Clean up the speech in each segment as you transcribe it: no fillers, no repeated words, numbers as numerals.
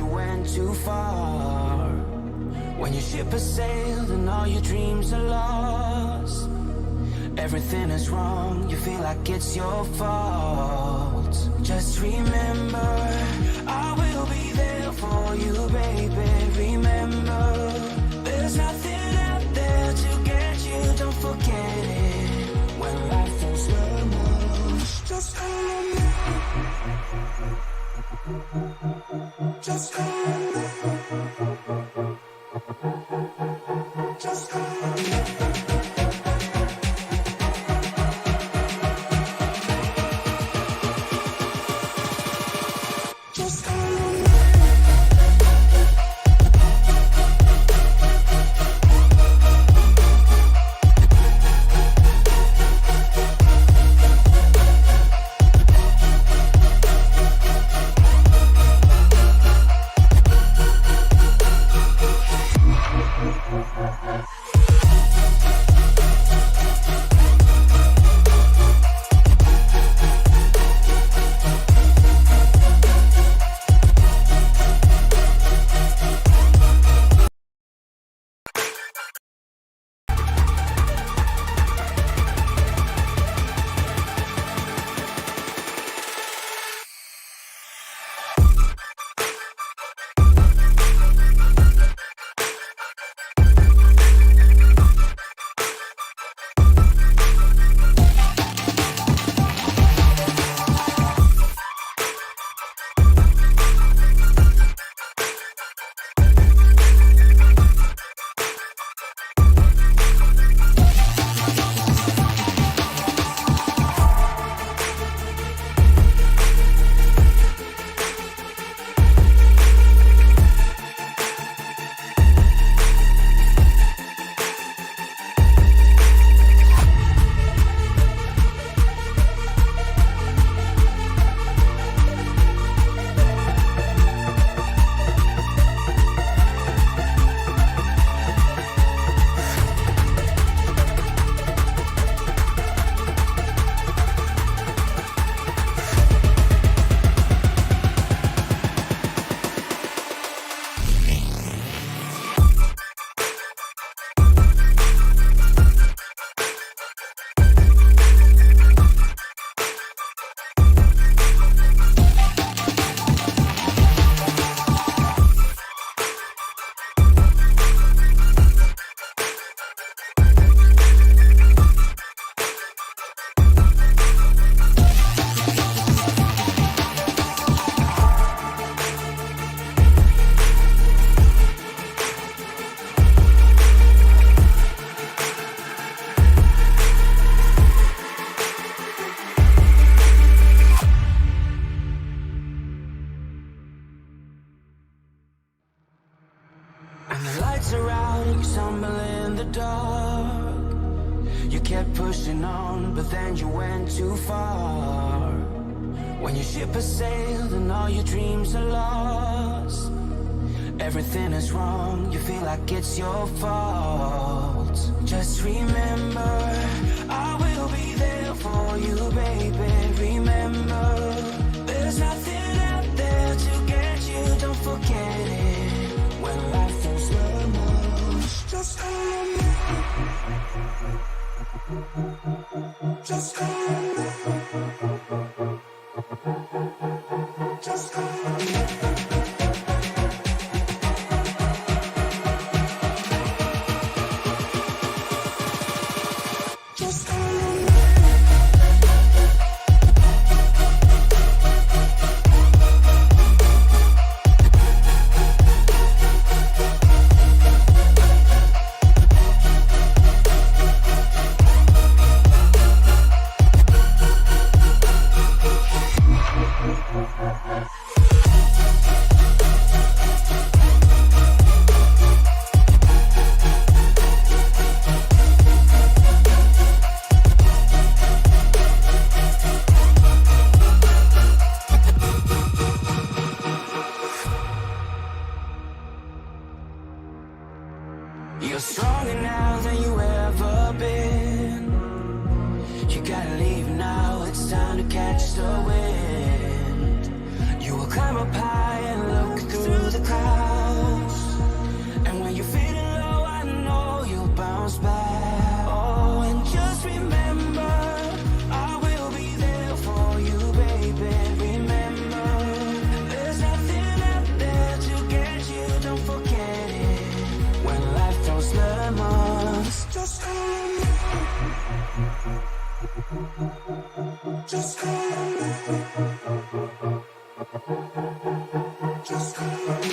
went too far. When your ship has sailed and all your dreams are lost, everything is wrong, you feel like it's your fault. Just remember, I will be there for you, baby. Remember, there's nothing out there to get you, don't forget it. When life feels slow-mo, just hold on me. Just hold on me. Just hold on me. pushing on, but then you went too far. When your ship has sailed and all your dreams are lost, everything is wrong, you feel like it's your fault. Just remember, I will be there for you, baby. Remember, there's nothing out there to get you, don't forget it. When life feels slow-mo, just hold on me. Just hold on me. Just hold on me. You're stronger now than you ever been. You gotta leave now, it's time to catch the wind. You will climb up high and look through the Just call on me. Just call on me. Just call on me.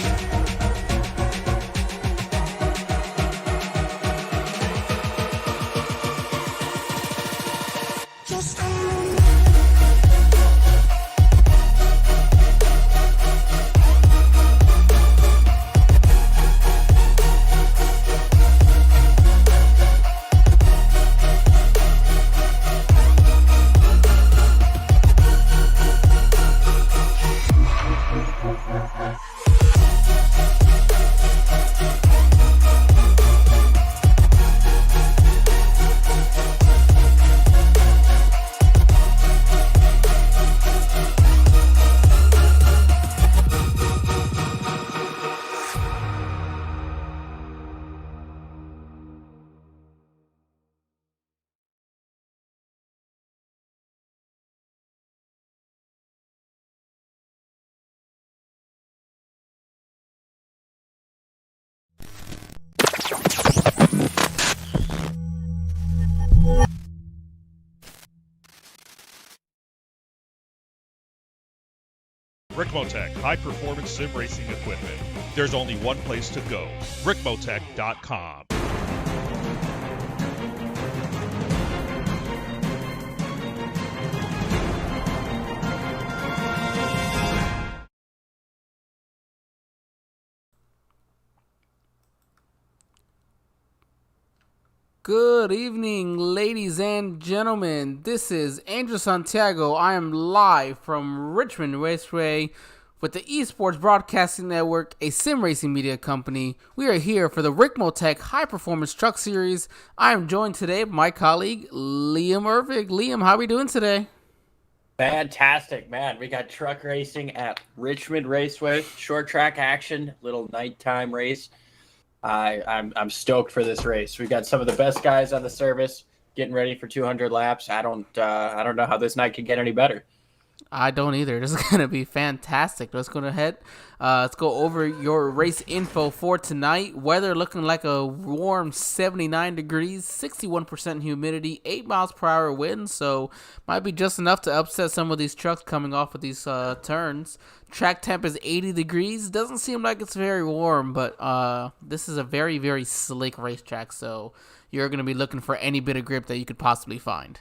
RICMOTECH, high-performance sim racing equipment. There's only one place to go, RICMOTECH.com. Good evening, ladies and gentlemen. This is Andrew Santiago. I am live from Richmond Raceway with the Esports Broadcasting Network, a sim racing media company. We are here for the RICMOTECH High Performance Truck Series. I am joined today by my colleague, Liam Irvig. Liam, how are we doing today? Fantastic, man. We got truck racing at Richmond Raceway, short track action, little nighttime race. I'm stoked for this race. We've got some of the best guys on the service getting ready for 200 laps. I don't know how this night could get any better. I don't either. This is going to be fantastic. Let's go ahead. Let's go over your race info for tonight. Weather looking like a warm 79 degrees, 61% humidity, 8 miles per hour wind. So might be just enough to upset some of these trucks coming off of these turns. Track temp is 80 degrees. Doesn't seem like it's very warm, but this is a very, very slick racetrack. So you're going to be looking for any bit of grip that you could possibly find.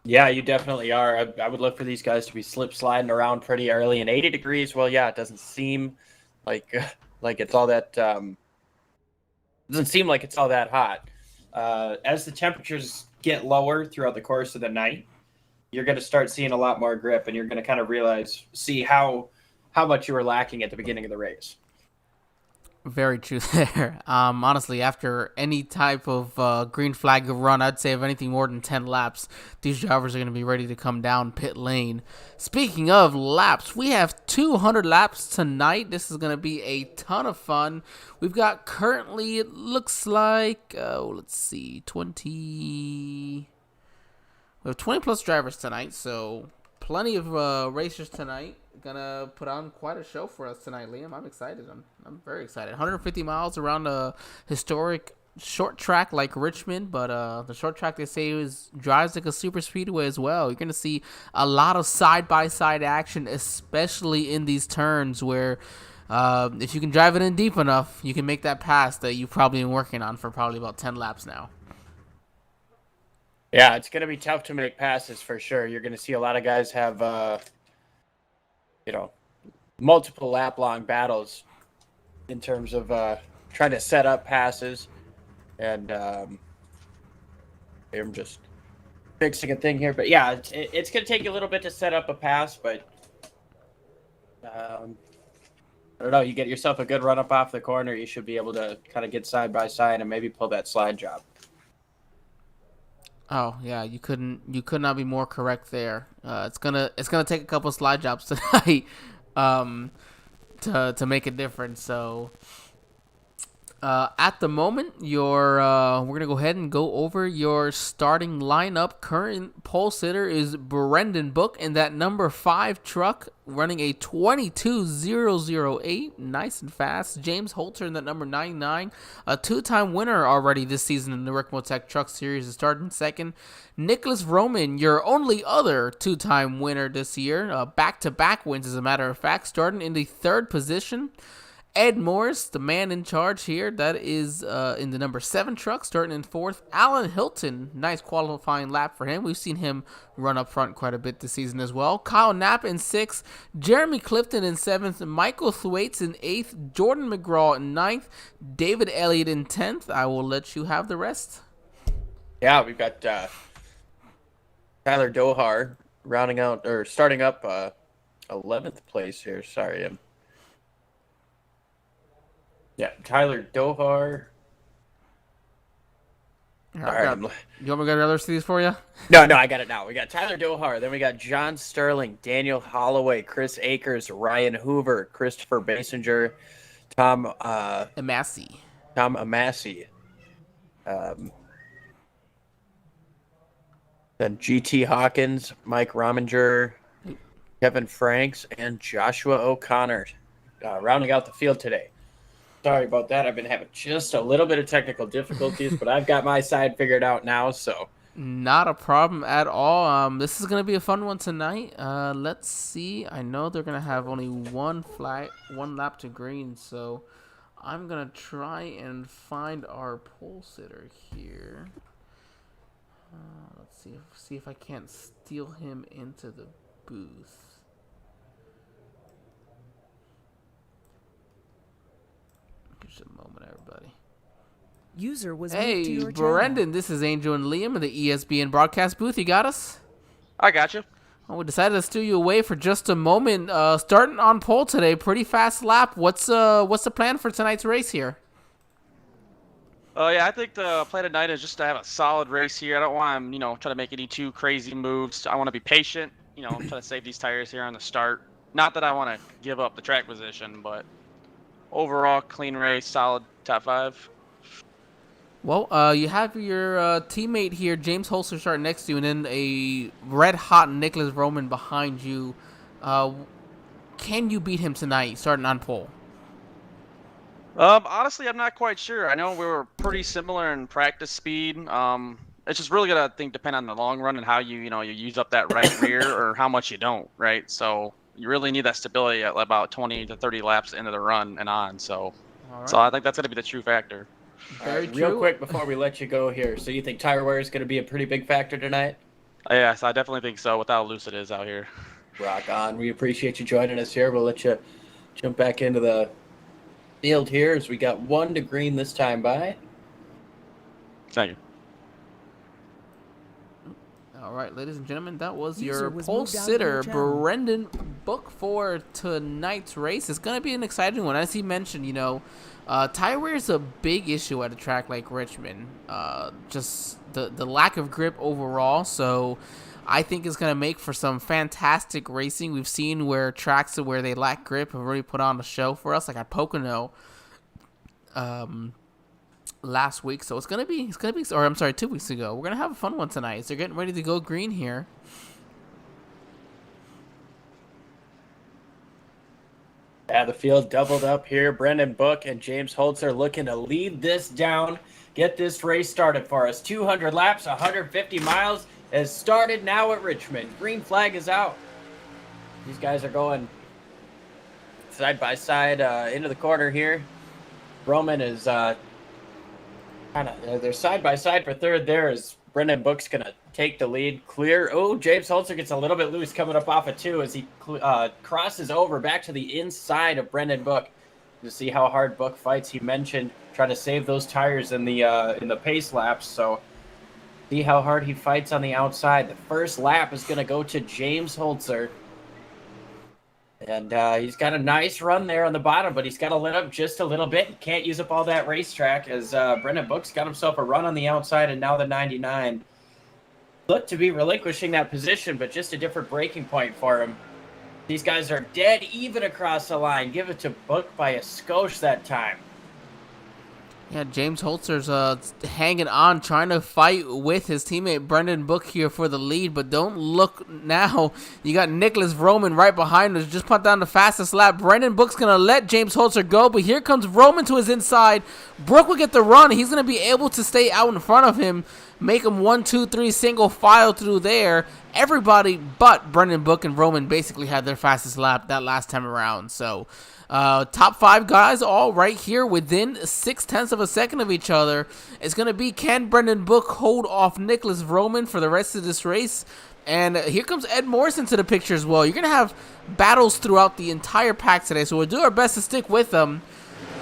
Yeah, you definitely are. I would look for these guys to be slip sliding around pretty early. And 80 degrees, well, yeah, it doesn't seem like it's all that doesn't seem like it's all that hot. As the temperatures get lower throughout the course of the night, you're going to start seeing a lot more grip, and you're going to kind of see how much you were lacking at the beginning of the race. Very true there. Honestly, after any type of green flag run, I'd say if anything more than 10 laps, these drivers are going to be ready to come down pit lane. Speaking of laps, we have 200 laps tonight. This is going to be a ton of fun. We've got currently, it looks like, let's see, 20... We have 20 plus drivers tonight, so plenty of racers tonight. Gonna put on quite a show for us tonight, Liam. I'm excited. I'm very excited. 150 miles around a historic short track like Richmond, but the short track they say drives like a super speedway as well. You're gonna see a lot of side-by-side action, especially in these turns where if you can drive it in deep enough, you can make that pass that you've probably been working on for probably about 10 laps now. Yeah, it's going to be tough to make passes for sure. You're going to see a lot of guys have, multiple lap-long battles in terms of trying to set up passes. And I'm just fixing a thing here. But, yeah, it's going to take you a little bit to set up a pass. But, I don't know, you get yourself a good run-up off the corner, you should be able to kind of get side-by-side and maybe pull that slide job. Oh yeah, you could not be more correct there. It's gonna take a couple slide jobs tonight, to make a difference. So, At the moment, we're gonna go ahead and go over your starting lineup. Current pole sitter is Brendan Book in that number 5 truck, running a 22.008, nice and fast. James Holter in that number 99, a 2-time winner already this season in the RICMOTECH Truck Series, is starting second. Nicholas Roman, your only other 2-time winner this year, back-to-back wins as a matter of fact, starting in the 3rd position. Ed Morris, the man in charge here, that is in the number 7 truck, starting in 4th. Alan Hilton, nice qualifying lap for him. We've seen him run up front quite a bit this season as well. Kyle Knapp in 6th. Jeremy Clifton in 7th. Michael Thwaites in 8th. Jordan McGraw in 9th. David Elliott in 10th. I will let you have the rest. Yeah, we've got Tyler Dohar starting up 11th place here. Sorry, Tyler Dohar. You want me to go to the other cities for you? No, I got it now. We got Tyler Dohar. Then we got John Sterling, Daniel Holloway, Chris Akers, Ryan Hoover, Christopher Basinger, Tom Amassi. Then GT Hawkins, Mike Rominger, Kevin Franks, and Joshua O'Connor rounding out the field today. Sorry about that. I've been having just a little bit of technical difficulties, but I've got my side figured out now, so. Not a problem at all. This is going to be a fun one tonight. Let's see. I know they're going to have only one lap to green, so I'm going to try and find our pole sitter here. Let's see if I can't steal him into the booth. Just a moment, everybody. User was moved to your Brendan, this is Angel and Liam in the ESBN broadcast booth. You got us? I got you. Well, we decided to steal you away for just a moment. Starting on pole today, pretty fast lap. What's the plan for tonight's race here? Yeah, I think the plan tonight is just to have a solid race here. I don't want to, try to make any too crazy moves. I want to be patient, try to save these tires here on the start. Not that I want to give up the track position, but overall, clean race, solid top 5. Well, you have your teammate here, James Holster, starting next to you, and then a red-hot Nicholas Roman behind you. Can you beat him tonight, starting on pole? Honestly, I'm not quite sure. I know we were pretty similar in practice speed. It's just really gonna depend on the long run and how you use up that right rear or how much you don't, right? So you really need that stability at about 20 to 30 laps into the run and on. So I think that's gonna be the true factor. Very true. Real quick before we let you go here, so you think tire wear is going to be a pretty big factor tonight? Yes, I definitely think so, with how loose it is out here. Rock on. We appreciate you joining us here. We'll let you jump back into the field here as we got 1 to green this time by. Thank you. All right, ladies and gentlemen, that was your pole sitter, Brendan Book, for tonight's race. It's going to be an exciting one. As he mentioned, tire wear is a big issue at a track like Richmond. Just the lack of grip overall. So I think it's going to make for some fantastic racing. We've seen where tracks where they lack grip have really put on a show for us, like at Pocono last week. So it's gonna be 2 weeks ago. We're gonna have a fun one tonight. So they're getting ready to go green here. Yeah, the field doubled up here. Brendan Book and James Holtzer looking to lead this down, get this race started for us. 200 laps, 150 miles has started now at Richmond. Green flag is out. These guys are going side by side into the corner here. Roman is they're side by side for third there as Brendan Book's going to take the lead. Clear. Oh, James Holtzer gets a little bit loose coming up off of 2 as he crosses over back to the inside of Brendan Book to see how hard Book fights. He mentioned trying to save those tires in the pace laps, so see how hard he fights on the outside. The first lap is going to go to James Holtzer. And he's got a nice run there on the bottom, but he's got to let up just a little bit. He can't use up all that racetrack as Brendan Book's got himself a run on the outside, and now the 99. Looked to be relinquishing that position, but just a different breaking point for him. These guys are dead even across the line. Give it to Book by a skosh that time. Yeah, James Holzer's hanging on, trying to fight with his teammate Brendan Book here for the lead, but don't look now. You got Nicholas Roman right behind us, just put down the fastest lap. Brendan Book's going to let James Holzer go, but here comes Roman to his inside. Brook will get the run. He's going to be able to stay out in front of him, make him 1, 2, 3 single file through there. Everybody but Brendan Book and Roman basically had their fastest lap that last time around, so... top 5 guys all right here within 0.6 of a second of each other. It's going to be, can Brendan Book hold off Nicholas Roman for the rest of this race? And here comes Ed Morrison to the picture as well. You're going to have battles throughout the entire pack today, so we'll do our best to stick with them.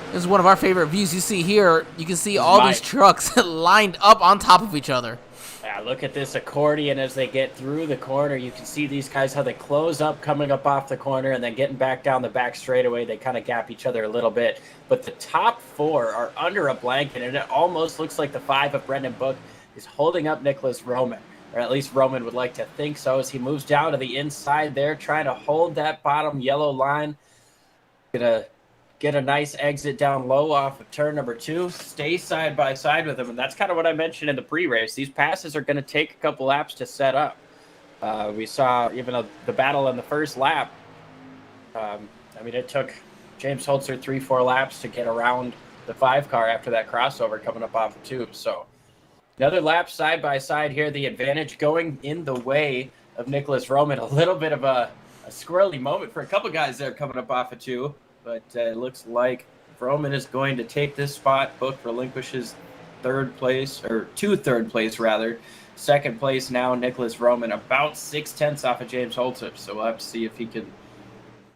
This is one of our favorite views you see here. You can see all these trucks lined up on top of each other. Yeah, look at this accordion as they get through the corner. You can see these guys, how they close up, coming up off the corner, and then getting back down the back straightaway. They kind of gap each other a little bit. But the top 4 are under a blanket, and it almost looks like the 5 of Brendan Book is holding up Nicholas Roman. Or at least Roman would like to think so, as he moves down to the inside there, trying to hold that bottom yellow line. Gonna get a nice exit down low off of turn number 2, stay side by side with him. And that's kind of what I mentioned in the pre-race. These passes are going to take a couple laps to set up. We saw even the battle in the first lap. I mean, it took James Holzer 3-4 laps to get around the 5 car after that crossover coming up off of 2. So another lap side by side here. The advantage going in the way of Nicholas Roman. A little bit of a squirrely moment for a couple guys there coming up off of 2. But it looks like Roman is going to take this spot. Book relinquishes third place. Second place now, Nicholas Roman, about 0.6 off of James Holzer. So we'll have to see if he can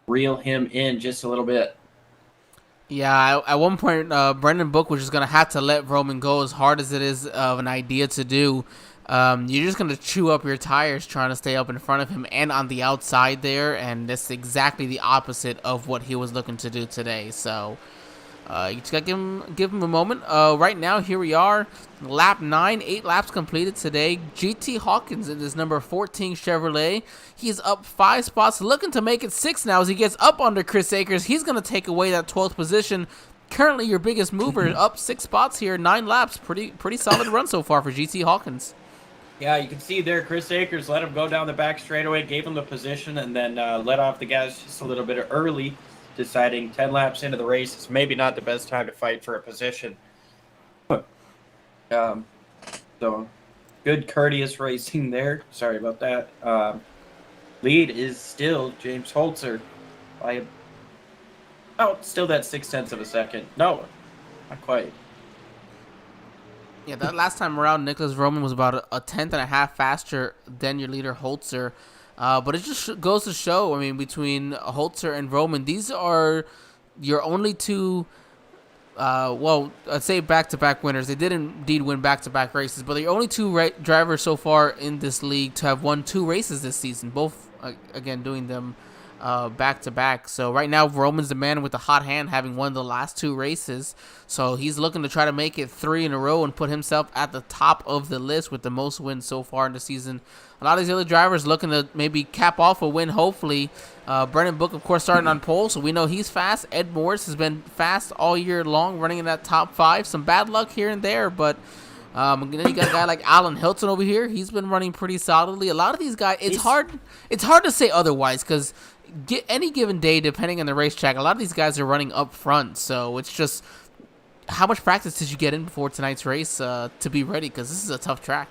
reel him in just a little bit. Yeah, at one point, Brendan Book was just going to have to let Roman go, as hard as it is of an idea to do. You're just going to chew up your tires trying to stay up in front of him and on the outside there, and that's exactly the opposite of what he was looking to do today. So you just got to give him a moment. Right now, here we are, lap 9, 8 laps completed today. GT Hawkins in this number 14 Chevrolet. He's up 5 spots, looking to make it 6 now as he gets up under Chris Akers. He's going to take away that 12th position. Currently your biggest mover, up 6 spots here, 9 laps. Pretty solid run so far for GT Hawkins. Yeah, you can see there Chris Akers let him go down the back straightaway, gave him the position, and then let off the gas just a little bit early, deciding 10 laps into the race it's maybe not the best time to fight for a position. So good courteous racing there. Sorry about that. Lead is still James Holzer by still that 0.6 of a second. No, not quite. Yeah, that last time around, Nicholas Roman was about a 1/10.5 faster than your leader, Holzer. But it just goes to show, I mean, between Holzer and Roman, these are your only 2, I'd say back-to-back winners. They did indeed win back-to-back races, but they're only 2 drivers so far in this league to have won 2 races this season, both, again, doing them back-to-back. So right now, Roman's the man with the hot hand, having won the last 2 races. So he's looking to try to make it 3 in a row and put himself at the top of the list with the most wins so far in the season. A lot of these other drivers looking to maybe cap off a win, hopefully. Brendan Book, of course, starting on pole, so we know he's fast. Ed Morris has been fast all year long, running in that top 5. Some bad luck here and there, but then you got a guy like Alan Hilton over here. He's been running pretty solidly. A lot of these guys, it's hard to say otherwise, because any given day, depending on the racetrack, a lot of these guys are running up front. So it's just, how much practice did you get in before tonight's race to be ready? Because this is a tough track.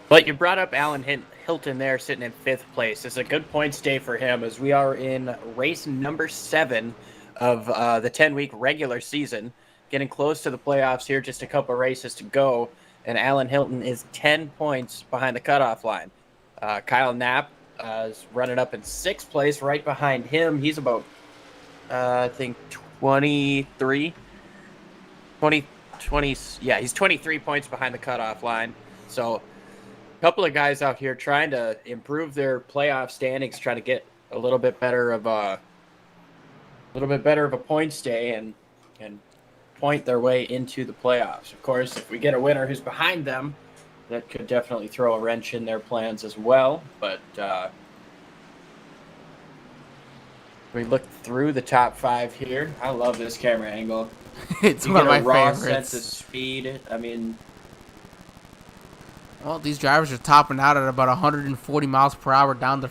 But you brought up Alan Hilton there, sitting in 5th place. It's a good points day for him, as we are in race number 7 of the 10-week regular season, getting close to the playoffs here, just a couple races to go, and Alan Hilton is 10 points behind the cutoff line. Kyle Knapp is running up in 6th place, right behind him. He's about, I think, 20, yeah, he's 23 points behind the cutoff line. So a couple of guys out here trying to improve their playoff standings, trying to get a little bit better of a points day and point their way into the playoffs. Of course, if we get a winner who's behind them, that could definitely throw a wrench in their plans as well. But We look through the top 5 here. I love this camera angle. It's You one get of a my raw favorites. sense of speed. I mean, Well, these drivers are topping out at about 140 miles per hour down the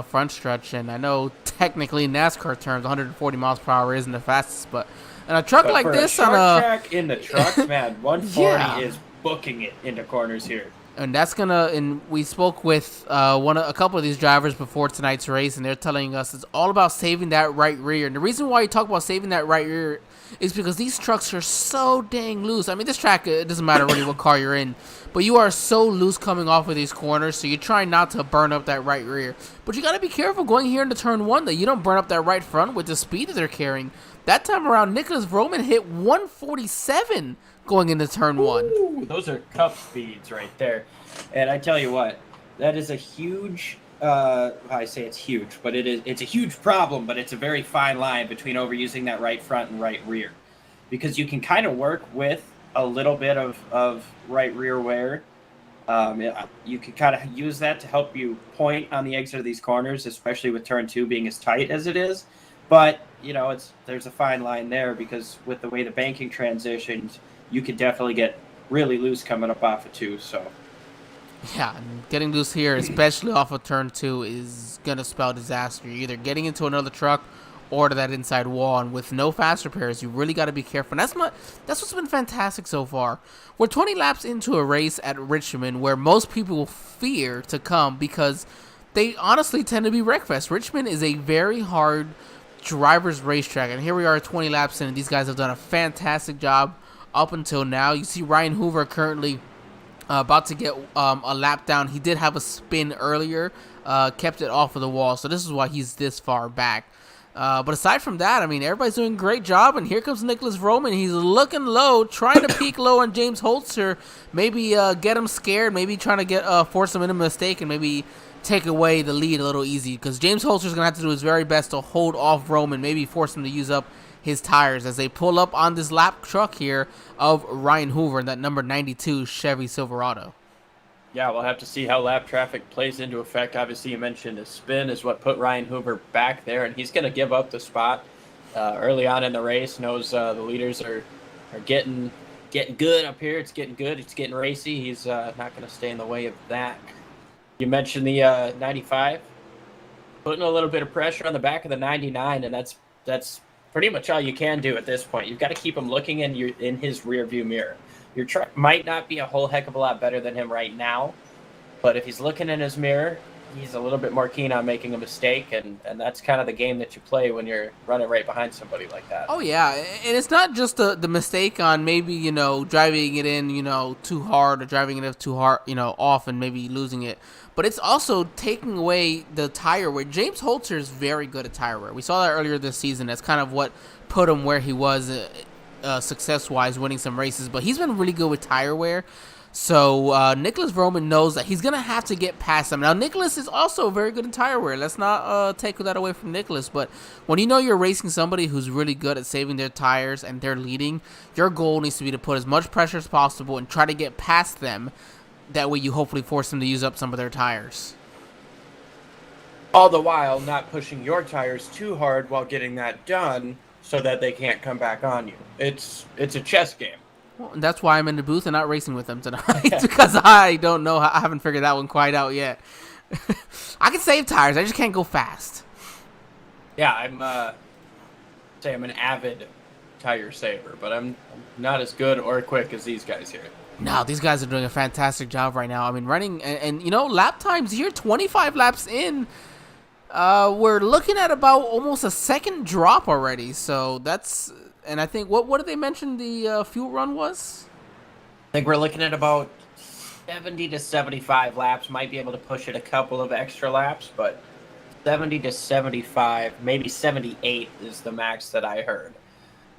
front stretch, and I know technically in NASCAR terms, 140 miles per hour isn't the fastest, but in a truck but like for this a on short a track in the trucks, man, 140 Yeah. is booking it into corners here. and that's gonna. And we spoke with a couple of these drivers before tonight's race, and they're telling us it's all about saving that right rear. And the reason why you talk about saving that right rear is because these trucks are so dang loose. I mean, this track, it doesn't matter really what car you're in, but you are so loose coming off of these corners, so you're trying not to burn up that right rear. But you got to be careful going here into turn 1 that you don't burn up that right front with the speed that they're carrying. That time around, Nicholas Roman hit 147 going into turn 1. Ooh, those are cup speeds right there. And I tell you what, that is a huge, I say it's huge, but it's a huge problem, but it's a very fine line between overusing that right front and right rear. Because you can kind of work with a little bit of right rear wear. You can kind of use that to help you point on the exit of these corners, especially with turn 2 being as tight as it is. But, you know, there's a fine line there because with the way the banking transitions, you could definitely get really loose coming up off of 2, so... Yeah, and getting loose here, especially off of turn 2, is going to spell disaster. You're either getting into another truck or to that inside wall, and with no fast repairs, you really got to be careful. And that's what's been fantastic so far. We're 20 laps into a race at Richmond where most people fear to come because they honestly tend to be wreckfest. Richmond is a very hard driver's racetrack, and here we are 20 laps in, and these guys have done a fantastic job up until now. You see Ryan Hoover currently about to get a lap down. He did have a spin earlier, kept it off of the wall, so this is why he's this far back. But aside from that, I mean, everybody's doing a great job, and here comes Nicholas Roman. He's looking low, trying to peek low on James Holzer, maybe get him scared, maybe trying to get force him into a mistake, and maybe take away the lead a little easy, because James Holzer's going to have to do his very best to hold off Roman, maybe force him to use up his tires as they pull up on this lap truck here of Ryan Hoover in that number 92 Chevy Silverado. Yeah, we'll have to see how lap traffic plays into effect. Obviously, you mentioned a spin is what put Ryan Hoover back there, and he's going to give up the spot early on in the race. Knows the leaders are getting good up here. It's getting good. It's getting racy. He's not going to stay in the way of that. You mentioned the 95, putting a little bit of pressure on the back of the 99, and that's pretty much all you can do at this point. You've got to keep him looking in his rear view mirror. Your truck might not be a whole heck of a lot better than him right now, but if he's looking in his mirror, he's a little bit more keen on making a mistake, and that's kind of the game that you play when you're running right behind somebody like that. Oh, yeah, and it's not just the mistake on maybe, you know, driving it in, you know, too hard or driving it too hard, you know, off and maybe losing it, but it's also taking away the tire wear. James Holzer is very good at tire wear. We saw that earlier this season. That's kind of what put him where he was success-wise, winning some races, but he's been really good with tire wear. So Nicholas Roman knows that he's going to have to get past him. Now, Nicholas is also very good in tire wear. Let's not take that away from Nicholas, but when you know you're racing somebody who's really good at saving their tires and they're leading, your goal needs to be to put as much pressure as possible and try to get past them. That way you hopefully force them to use up some of their tires. All the while not pushing your tires too hard while getting that done so that they can't come back on you. It's a chess game. Well, and that's why I'm in the booth and not racing with them tonight, because I don't know. I haven't figured that one quite out yet. I can save tires. I just can't go fast. Yeah, I'm an avid tire saver, but I'm not as good or quick as these guys here. No, these guys are doing a fantastic job right now. I mean, running and you know, lap times here, 25 laps in. We're looking at about almost a second drop already. So that's, and I think, what did they mention the fuel run was? I think we're looking at about 70 to 75 laps. Might be able to push it a couple of extra laps, but 70 to 75, maybe 78 is the max that I heard.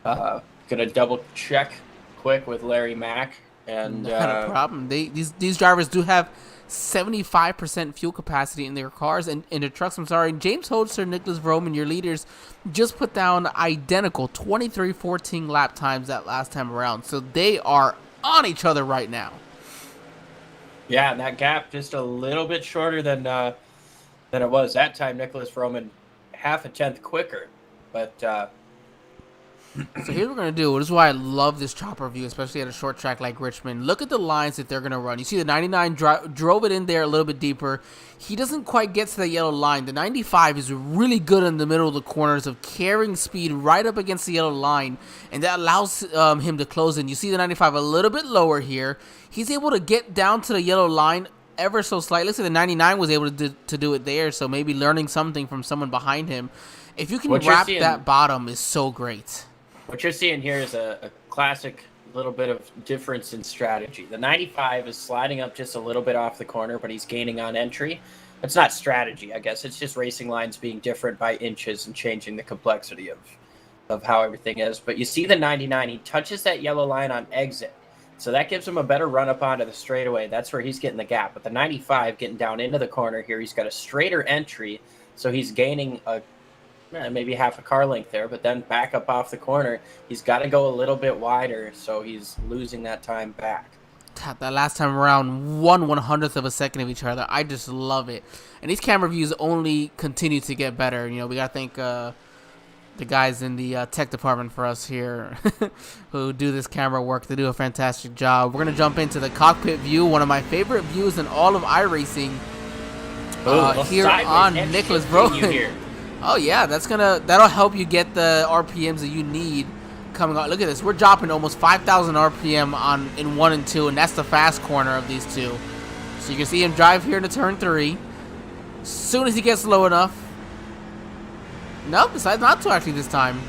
Gonna double check quick with Larry Mack. And not a problem. These drivers do have 75% fuel capacity in their cars and in their trucks. I'm sorry. James Holzer, Nicholas Roman, your leaders, just put down identical 23:14 lap times that last time around. So they are on each other right now. Yeah, and that gap just a little bit shorter than it was that time. Nicholas Roman half a tenth quicker. But So here's what we're going to do. This is why I love this chopper view, especially at a short track like Richmond. Look at the lines that they're going to run. You see the 99 drove it in there a little bit deeper. He doesn't quite get to the yellow line. The 95 is really good in the middle of the corners of carrying speed right up against the yellow line, and that allows him to close in. You see the 95 a little bit lower here. He's able to get down to the yellow line ever so slightly. So the 99 was able to do it there, so maybe learning something from someone behind him. If you can wrap that bottom is so great. What you're seeing here is a classic little bit of difference in strategy. The 95 is sliding up just a little bit off the corner, but he's gaining on entry. It's not strategy, I guess. It's just racing lines being different by inches and changing the complexity of how everything is. But you see the 99, he touches that yellow line on exit. So that gives him a better run up onto the straightaway. That's where he's getting the gap. But the 95 getting down into the corner here, he's got a straighter entry, so he's gaining maybe half a car length there, but then back up off the corner, he's got to go a little bit wider, so he's losing that time back. That last time around, 1/100th of a second of each other. I just love it. And these camera views only continue to get better. You know, we got to thank the guys in the tech department for us here who do this camera work. They do a fantastic job. We're going to jump into the cockpit view, one of my favorite views in all of iRacing here on Nicholas Roman. Oh yeah, that'll help you get the RPMs that you need coming on. Look at this, we're dropping almost 5,000 RPM in 1 and 2, and that's the fast corner of these two. So you can see him drive here into turn 3. As soon as he gets low enough, nope, decides not to actually this time.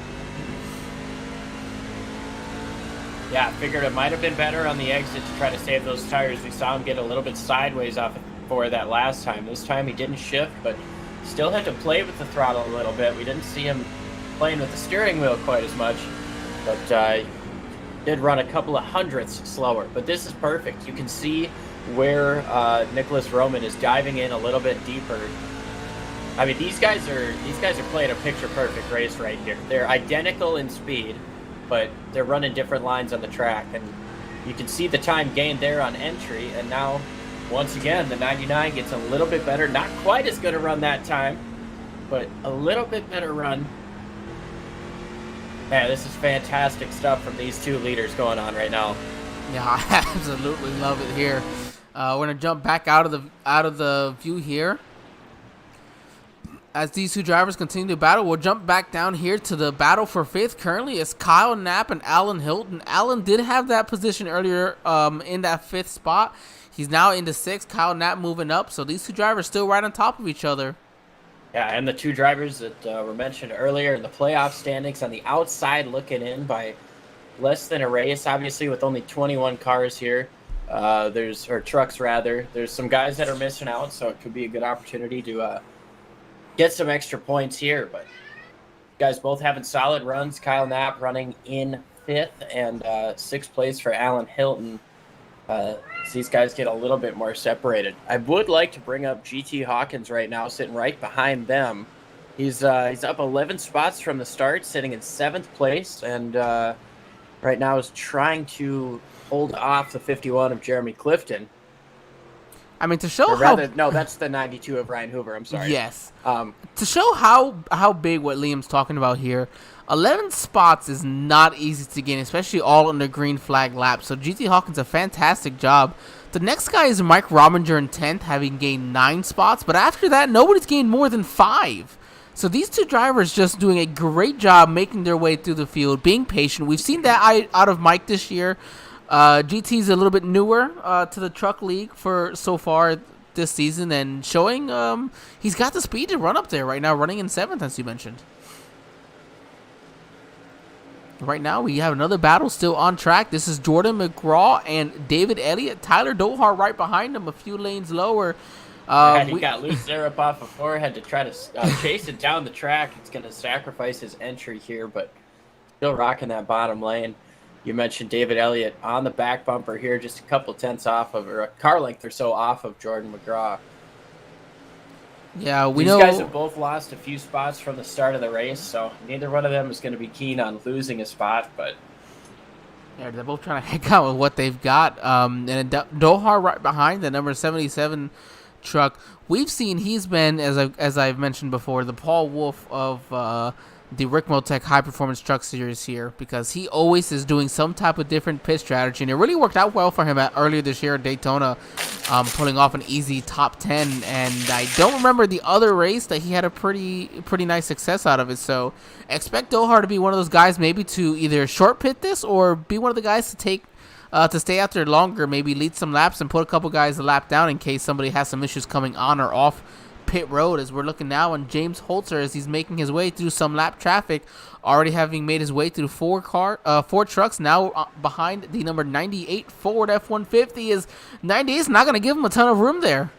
Yeah, I figured it might have been better on the exit to try to save those tires. We saw him get a little bit sideways off for that last time. This time he didn't shift, but still had to play with the throttle a little bit. We didn't see him playing with the steering wheel quite as much, but did run a couple of hundredths slower. But this is perfect. You can see where Nicholas Roman is diving in a little bit deeper. I mean, these guys are playing a picture-perfect race right here. They're identical in speed, but they're running different lines on the track, and you can see the time gained there on entry, and now once again, the 99 gets a little bit better. Not quite as good a run that time, but a little bit better run. Man, this is fantastic stuff from these two leaders going on right now. Yeah, I absolutely love it here. We're gonna jump back out of the view here. As these two drivers continue to battle, we'll jump back down here to the battle for 5th. Currently, it's Kyle Knapp and Alan Hilton. Alan did have that position earlier in that 5th spot. He's now into 6th. Kyle Knapp moving up. So these two drivers still right on top of each other. Yeah, and the two drivers that were mentioned earlier in the playoff standings on the outside looking in by less than a race, obviously, with only 21 cars here. Or trucks, rather. There's some guys that are missing out, so it could be a good opportunity to get some extra points here. But guys both having solid runs. Kyle Knapp running in 5th, and 6th place for Alan Hilton. These guys get a little bit more separated. I would like to bring up GT Hawkins right now, sitting right behind them. He's up 11 spots from the start, sitting in 7th place, and right now is trying to hold off the 51 of Jeremy Clifton. I mean, to show no, that's the 92 of Ryan Hoover. I'm sorry. Yes. To show how big what Liam's talking about here, 11 spots is not easy to gain, especially all on the green flag lap. So GT Hawkins a fantastic job. The next guy is Mike Rominger in 10th, having gained 9 spots. But after that, nobody's gained more than 5. So these two drivers just doing a great job making their way through the field, being patient. We've seen that out of Mike this year. GT's a little bit newer to the truck league for so far this season, and showing he's got the speed to run up there right now, running in 7th, as you mentioned. Right now, we have another battle still on track. This is Jordan McGraw and David Elliott. Tyler Dohar right behind him, a few lanes lower. He got loose there up off of 4, had to try to chase it down the track. It's going to sacrifice his entry here, but still rocking that bottom lane. You mentioned David Elliott on the back bumper here, just a couple tenths off of, or a car length or so off of Jordan McGraw. Yeah, These guys have both lost a few spots from the start of the race, so neither one of them is going to be keen on losing a spot, but yeah, they're both trying to hang out with what they've got. And Dohar right behind the number 77 truck. We've seen he's been, as I've mentioned before, the Paul Wolf of the RICMOTECH High Performance Truck Series here, because he always is doing some type of different pit strategy, and it really worked out well for him earlier this year at Daytona, pulling off an easy top 10. And I don't remember the other race that he had a pretty nice success out of it. So expect Dohar to be one of those guys, maybe to either short pit this or be one of the guys to stay out there longer, maybe lead some laps and put a couple guys a lap down in case somebody has some issues coming on or off pit road. As we're looking now on James Holzer as he's making his way through some lap traffic, already having made his way through four trucks, now behind the number 98 Ford F-150. Is 98's not going to give him a ton of room there.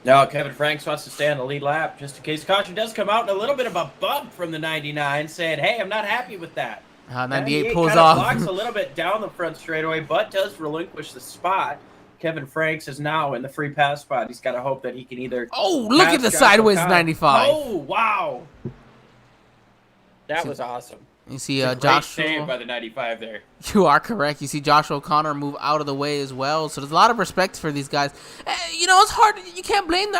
No, Kevin Franks wants to stay on the lead lap just in case caution does come out, and a little bit of a bump from the 99 saying, hey, I'm not happy with that. 98 pulls kind off. Of blocks a little bit down the front straightaway, but does relinquish the spot. Kevin Franks is now in the free pass spot. He's got to hope that he can either... Oh, look at the sideways 95. Oh, wow. That was awesome. You see Joshua saved by the 95 there. You are correct. You see Josh O'Connor move out of the way as well. So there's a lot of respect for these guys. It's hard. You can't blame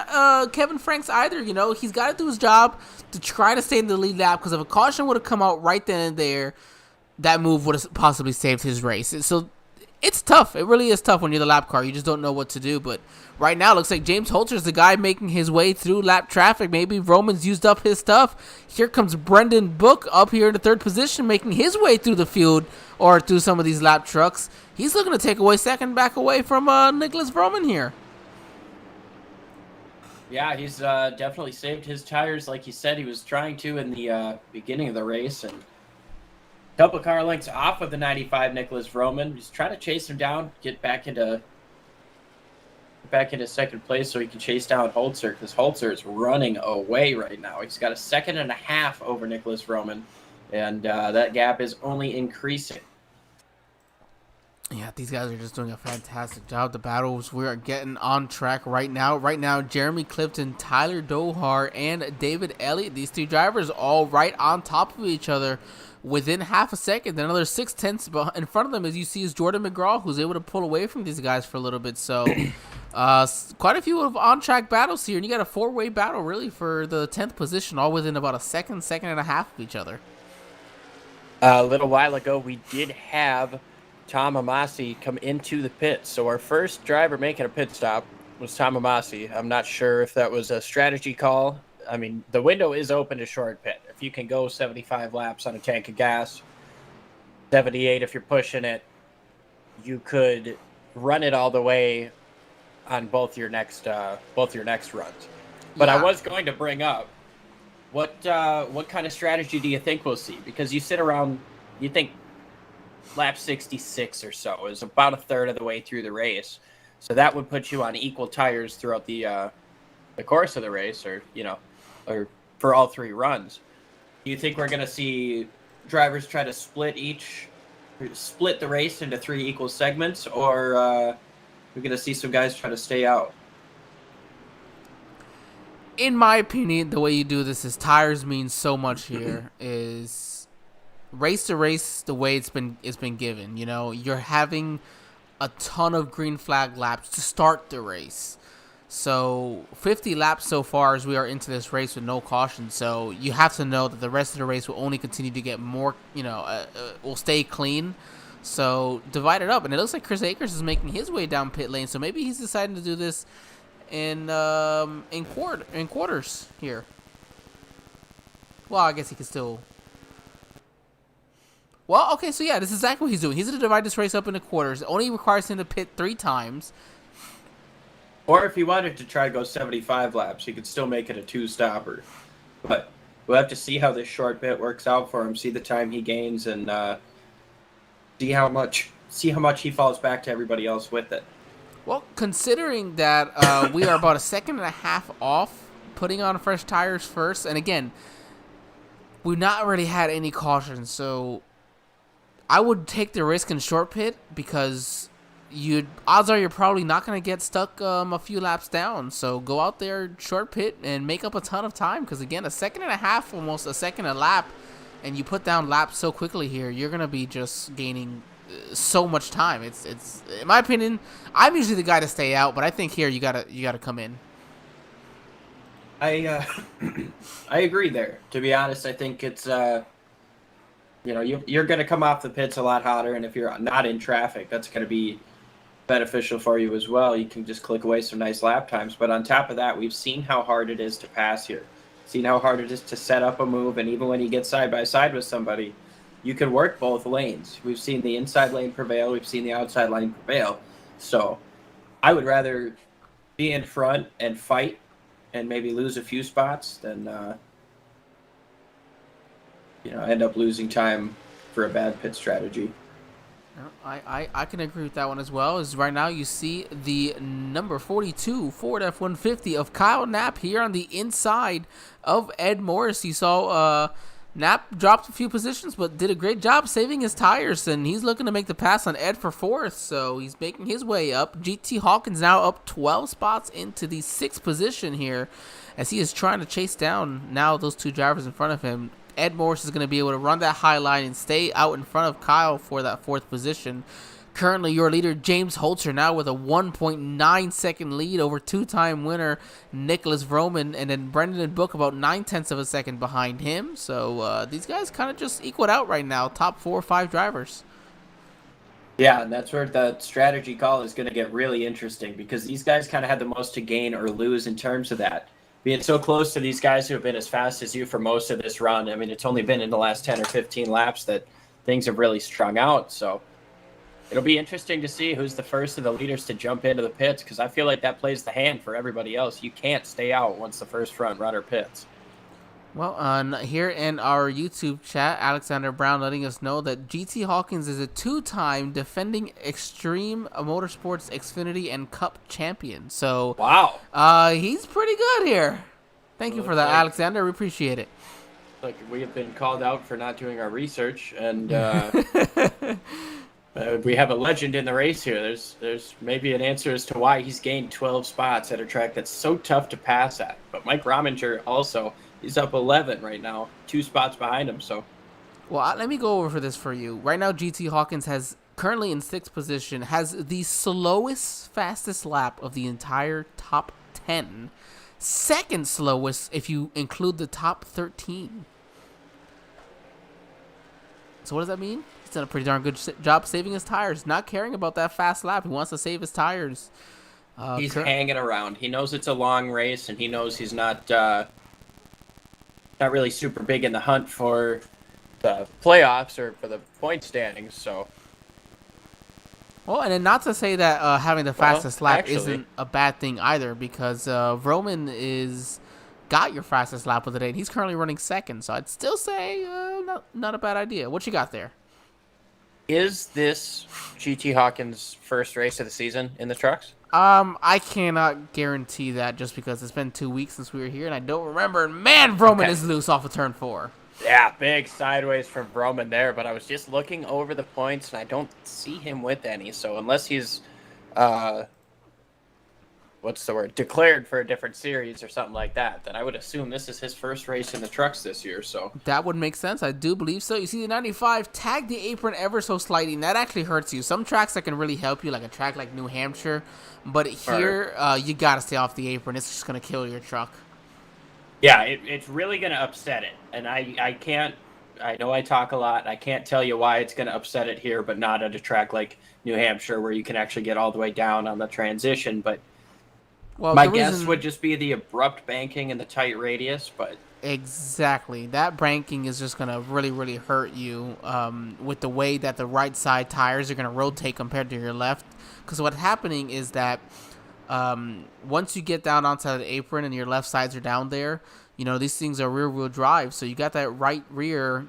Kevin Franks either. He's got to do his job to try to stay in the lead lap, because if a caution would have come out right then and there, that move would have possibly saved his race. So it's tough. It really is tough when you're the lap car. You just don't know what to do. But right now, it looks like James Holzer's the guy making his way through lap traffic. Maybe Roman's used up his stuff. Here comes Brendan Book up here in the third position, making his way through the field or through some of these lap trucks. He's looking to take away second back away from Nicholas Vroman here. Yeah, he's definitely saved his tires like he said he was trying to in the beginning of the race. And couple car lengths off of the 95 Nicholas Vroman. He's trying to chase him down, get back into second place so he can chase down Holzer, because Holzer is running away right now. He's got a second and a half over Nicholas Vroman, and that gap is only increasing. Yeah, these guys are just doing a fantastic job. The battles, we are getting on track right now. Right now, Jeremy Clifton, Tyler Dohar, and David Elliott, these two drivers all right on top of each other within half a second. Another 0.6 in front of them, as you see, is Jordan McGraw, who's able to pull away from these guys for a little bit. So quite a few of on-track battles here, and you got a four-way battle really for the 10th position, all within about a second and a half of each other. A little while ago, we did have Tom Amasi come into the pits. So our first driver making a pit stop was Tom Amasi. I'm not sure if that was a strategy call. I mean, the window is open to short pit. If you can go 75 laps on a tank of gas, 78 if you're pushing it, you could run it all the way on both your next runs. But I was going to bring up what kind of strategy do you think we'll see? Because you think lap 66 or so is about a third of the way through the race, so that would put you on equal tires throughout the course of the race, or for all three runs. Do you think we're going to see drivers try to split the race into three equal segments, or we're going to see some guys try to stay out? In my opinion, the way you do this is tires mean so much here. Is race to race the way it's been given. You're having a ton of green flag laps to start the race. So 50 laps so far as we are into this race with no caution. So you have to know that the rest of the race will only continue to get more, will stay clean. So divide it up. And it looks like Chris Akers is making his way down pit lane. So maybe he's deciding to do this in quarters here. Well, I guess he could still... Well, okay, so yeah, this is exactly what he's doing. He's going to divide this race up into quarters. It only requires him to pit 3 times. Or if he wanted to try to go 75 laps, he could still make it a 2-stopper. But we'll have to see how this short pit works out for him, see the time he gains, and see how much he falls back to everybody else with it. Well, considering that we are about a second and a half off putting on fresh tires first, and again, we've not really had any cautions, so I would take the risk in short pit, because odds are you're probably not going to get stuck a few laps down. So go out there, short pit, and make up a ton of time, because again, a second and a half, almost a second a lap, and you put down laps so quickly here, you're going to be just gaining so much time. It's in my opinion, I'm usually the guy to stay out, but I think here you gotta come in. I agree there. To be honest, I think it's you're going to come off the pits a lot hotter, and if you're not in traffic, that's going to be beneficial for you as well. You can just click away some nice lap times. But on top of that, we've seen how hard it is to pass here. Seen how hard it is to set up a move, and even when you get side by side with somebody, you can work both lanes. We've seen the inside lane prevail. We've seen the outside lane prevail. So I would rather be in front and fight and maybe lose a few spots than end up losing time for a bad pit strategy. I can agree with that one as well. As right now you see the number 42 Ford F-150 of Kyle Knapp here on the inside of Ed Morris. You saw Knapp dropped a few positions, but did a great job saving his tires, and he's looking to make the pass on Ed for 4th, so he's making his way up. GT Hawkins now up 12 spots into the 6th position here, as he is trying to chase down now those two drivers in front of him. Ed Morris is going to be able to run that high line and stay out in front of Kyle for that 4th position. Currently, your leader, James Holzer, now with a 1.9 second lead over two-time winner Nicholas Vroman, and then Brendan and Book about 9/10 of a second behind him. So these guys kind of just equaled out right now, top 4 or 5 drivers. Yeah, and that's where the strategy call is going to get really interesting, because these guys kind of had the most to gain or lose in terms of that. Being so close to these guys who have been as fast as you for most of this run, I mean, it's only been in the last 10 or 15 laps that things have really strung out. So it'll be interesting to see who's the first of the leaders to jump into the pits, because I feel like that plays the hand for everybody else. You can't stay out once the first front runner pits. Well, here in our YouTube chat, Alexander Brown letting us know that GT Hawkins is a 2-time defending Extreme Motorsports Xfinity and Cup champion. So, wow, he's pretty good here. Thank you for that, Alexander. We appreciate it. Like, we have been called out for not doing our research, and we have a legend in the race here. There's maybe an answer as to why he's gained 12 spots at a track that's so tough to pass at. But Mike Rominger also, he's up 11 right now, 2 spots behind him. So, well, let me go over this for you. Right now, GT Hawkins has currently in 6th position, has the slowest, fastest lap of the entire top 10. Second slowest if you include the top 13. So what does that mean? He's done a pretty darn good job saving his tires, not caring about that fast lap. He wants to save his tires. He's hanging around. He knows it's a long race, and he knows he's not really super big in the hunt for the playoffs or for the point standings. So, well, and then not to say that having the fastest lap isn't a bad thing either, because Roman is got your fastest lap of the day, and he's currently running 2nd. So I'd still say not a bad idea. What you got there? Is this GT Hawkins' first race of the season in the trucks? I cannot guarantee that, just because it's been 2 weeks since we were here, and I don't remember. And man, Vroman is loose off of turn 4. Yeah, big sideways from Vroman there, but I was just looking over the points, and I don't see him with any. So unless he's, declared for a different series or something like that, then I would assume this is his first race in the trucks this year. So that would make sense. I do believe so. You see the 95 tag the apron ever so slightly, and that actually hurts you. Some tracks that can really help you, like a track like New Hampshire, but here you got to stay off the apron. It's just going to kill your truck. Yeah, it's really going to upset it, and I can't. I know I talk a lot. I can't tell you why it's going to upset it here, but not at a track like New Hampshire where you can actually get all the way down on the transition. But my guess would just be the abrupt banking and the tight radius. But exactly, that banking is just going to really, really hurt you with the way that the right side tires are going to rotate compared to your left. Because what's happening is that once you get down onto the apron and your left sides are down there, these things are rear-wheel drive, so you got that right rear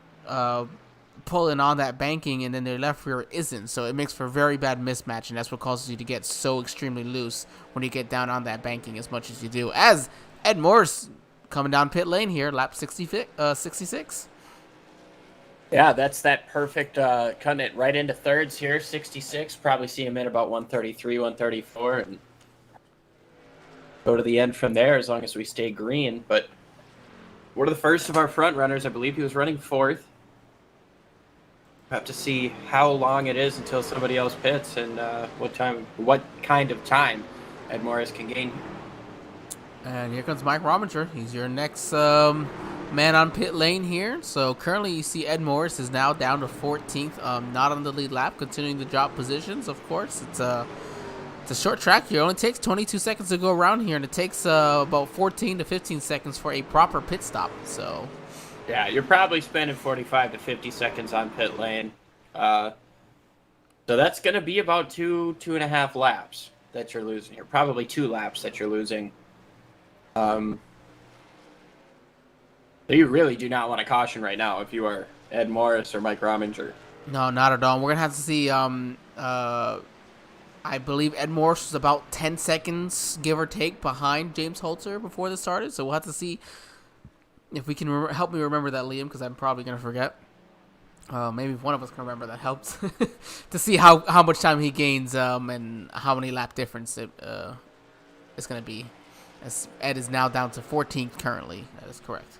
pulling on that banking, and then their left rear isn't, so it makes for a very bad mismatch, and that's what causes you to get so extremely loose when you get down on that banking as much as you do. As Ed Morris coming down pit lane here, lap 66. Yeah, that's that perfect cutting it right into thirds here, 66. Probably see him in about 133, 134, and go to the end from there as long as we stay green. But one of the first of our front runners, I believe he was running 4th. We'll have to see how long it is until somebody else pits, and what kind of time Ed Morris can gain. And here comes Mike Rominger. He's your next man on pit lane here. So currently you see Ed Morris is now down to 14th, not on the lead lap, continuing to drop positions, of course. It's a short track here. It only takes 22 seconds to go around here, and it takes about 14 to 15 seconds for a proper pit stop. So yeah, you're probably spending 45 to 50 seconds on pit lane. So that's going to be about two and a half laps that you're losing here. Probably 2 laps that you're losing. So you really do not want to caution right now if you are Ed Morris or Mike Rominger. no, not at all. We're gonna have to see. I believe Ed Morris was about 10 seconds, give or take, behind James Holzer before this started. So we'll have to see if we can help me remember that, Liam, because I'm probably gonna forget. Maybe if one of us can remember, that helps to see how much time he gains and how many lap difference it's gonna be. As Ed is now down to 14th currently. That is correct.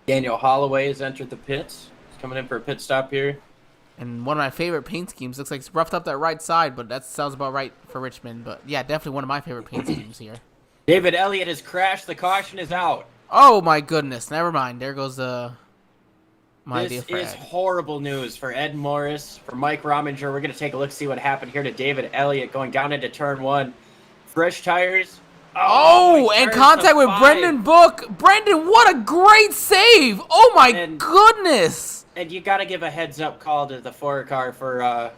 Daniel Holloway has entered the pits. He's coming in for a pit stop here. And one of my favorite paint schemes. Looks like it's roughed up that right side, but that sounds about right for Richmond. But yeah, definitely one of my favorite paint schemes here. David Elliott has crashed. The caution is out. Oh my goodness. Never mind. There goes my dear This Fred. is horrible news for Ed Morris, for Mike Rominger. We're going to take a look, see what happened here to David Elliott going down into turn 1. Fresh tires. Oh, and contact with 5. Brendan Book. Brendan, what a great save. Oh my goodness. And you got to give a heads-up call to the 4 car for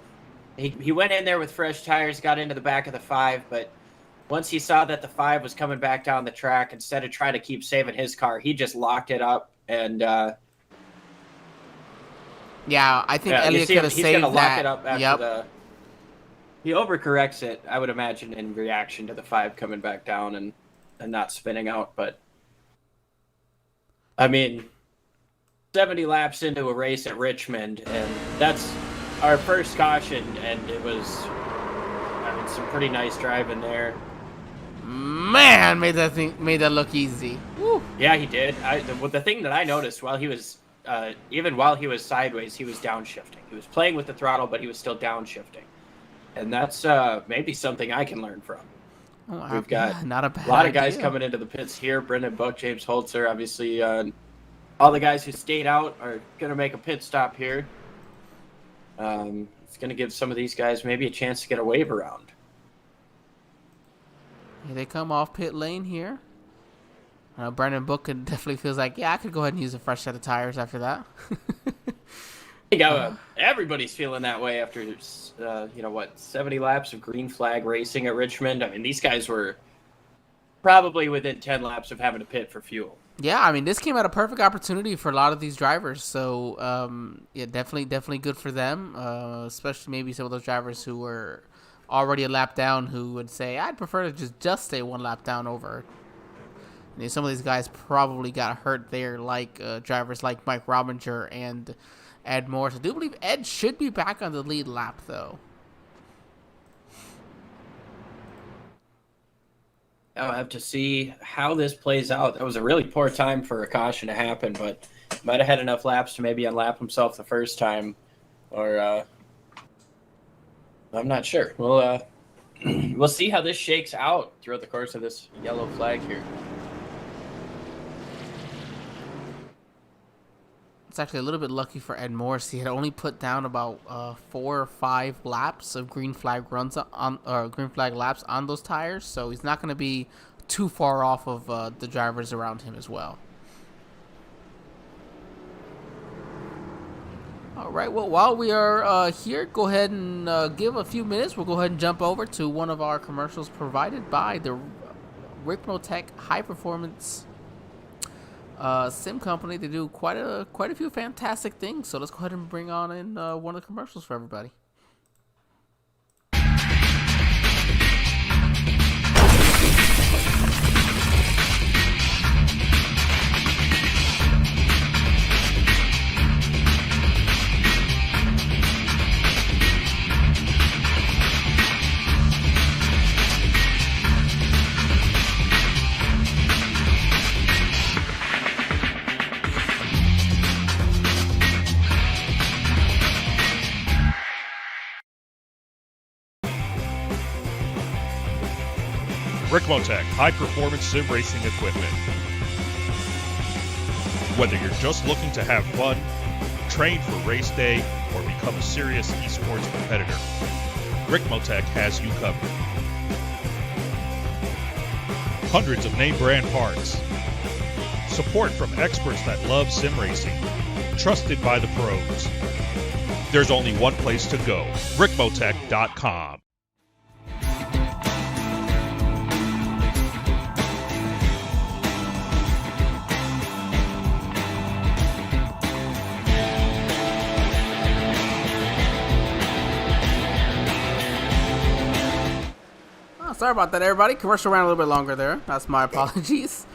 he went in there with fresh tires, got into the back of the 5, but once he saw that the 5 was coming back down the track, instead of trying to keep saving his car, he just locked it up. And yeah, I think Elliott could have saved that. He's going to lock it up after he overcorrects it, I would imagine, in reaction to the 5 coming back down and not spinning out. But, I mean, 70 laps into a race at Richmond, and that's our first caution, and it was, some pretty nice driving there. Man, made that look easy. Woo. Yeah, he did. The thing that I noticed while he was, even while he was sideways, he was downshifting. He was playing with the throttle, but he was still downshifting. And that's maybe something I can learn from. Oh, We've got not a bad lot of guys idea. coming into the pits here. Brendan Buck, James Holzer, obviously. All the guys who stayed out are going to make a pit stop here. It's going to give some of these guys maybe a chance to get a wave around. Here they come off pit lane here. Brendan Book definitely feels like, yeah, I could go ahead and use a fresh set of tires after that. I think everybody's feeling that way after, 70 laps of green flag racing at Richmond. I mean, these guys were probably within 10 laps of having to pit for fuel. Yeah, I mean, this came at a perfect opportunity for a lot of these drivers. So, yeah, definitely good for them, especially maybe some of those drivers who were already a lap down who would say, I'd prefer to just stay 1 lap down over. And some of these guys probably got hurt there, like drivers like Mike Rominger and Ed Morris. I do believe Ed should be back on the lead lap, though. I'll have to see how this plays out. That was a really poor time for a caution to happen, but might have had enough laps to maybe unlap himself the first time, or I'm not sure. We'll see how this shakes out throughout the course of this yellow flag here. It's actually a little bit lucky for Ed Morris. He had only put down about 4 or 5 laps of green flag runs green flag laps on those tires, so he's not going to be too far off of the drivers around him as well. All right. Well, while we are here, go ahead and give a few minutes. We'll go ahead and jump over to one of our commercials provided by the RICMOTECH High Performance sim company. They do quite a few fantastic things. So let's go ahead and bring on in one of the commercials for everybody. RICMOTECH high-performance sim racing equipment. Whether you're just looking to have fun, train for race day, or become a serious esports competitor, RICMOTECH has you covered. Hundreds of name brand parts. Support from experts that love sim racing. Trusted by the pros. There's only one place to go, RICMOTECH.com. Sorry about that, everybody. Commercial ran a little bit longer there. That's my apologies.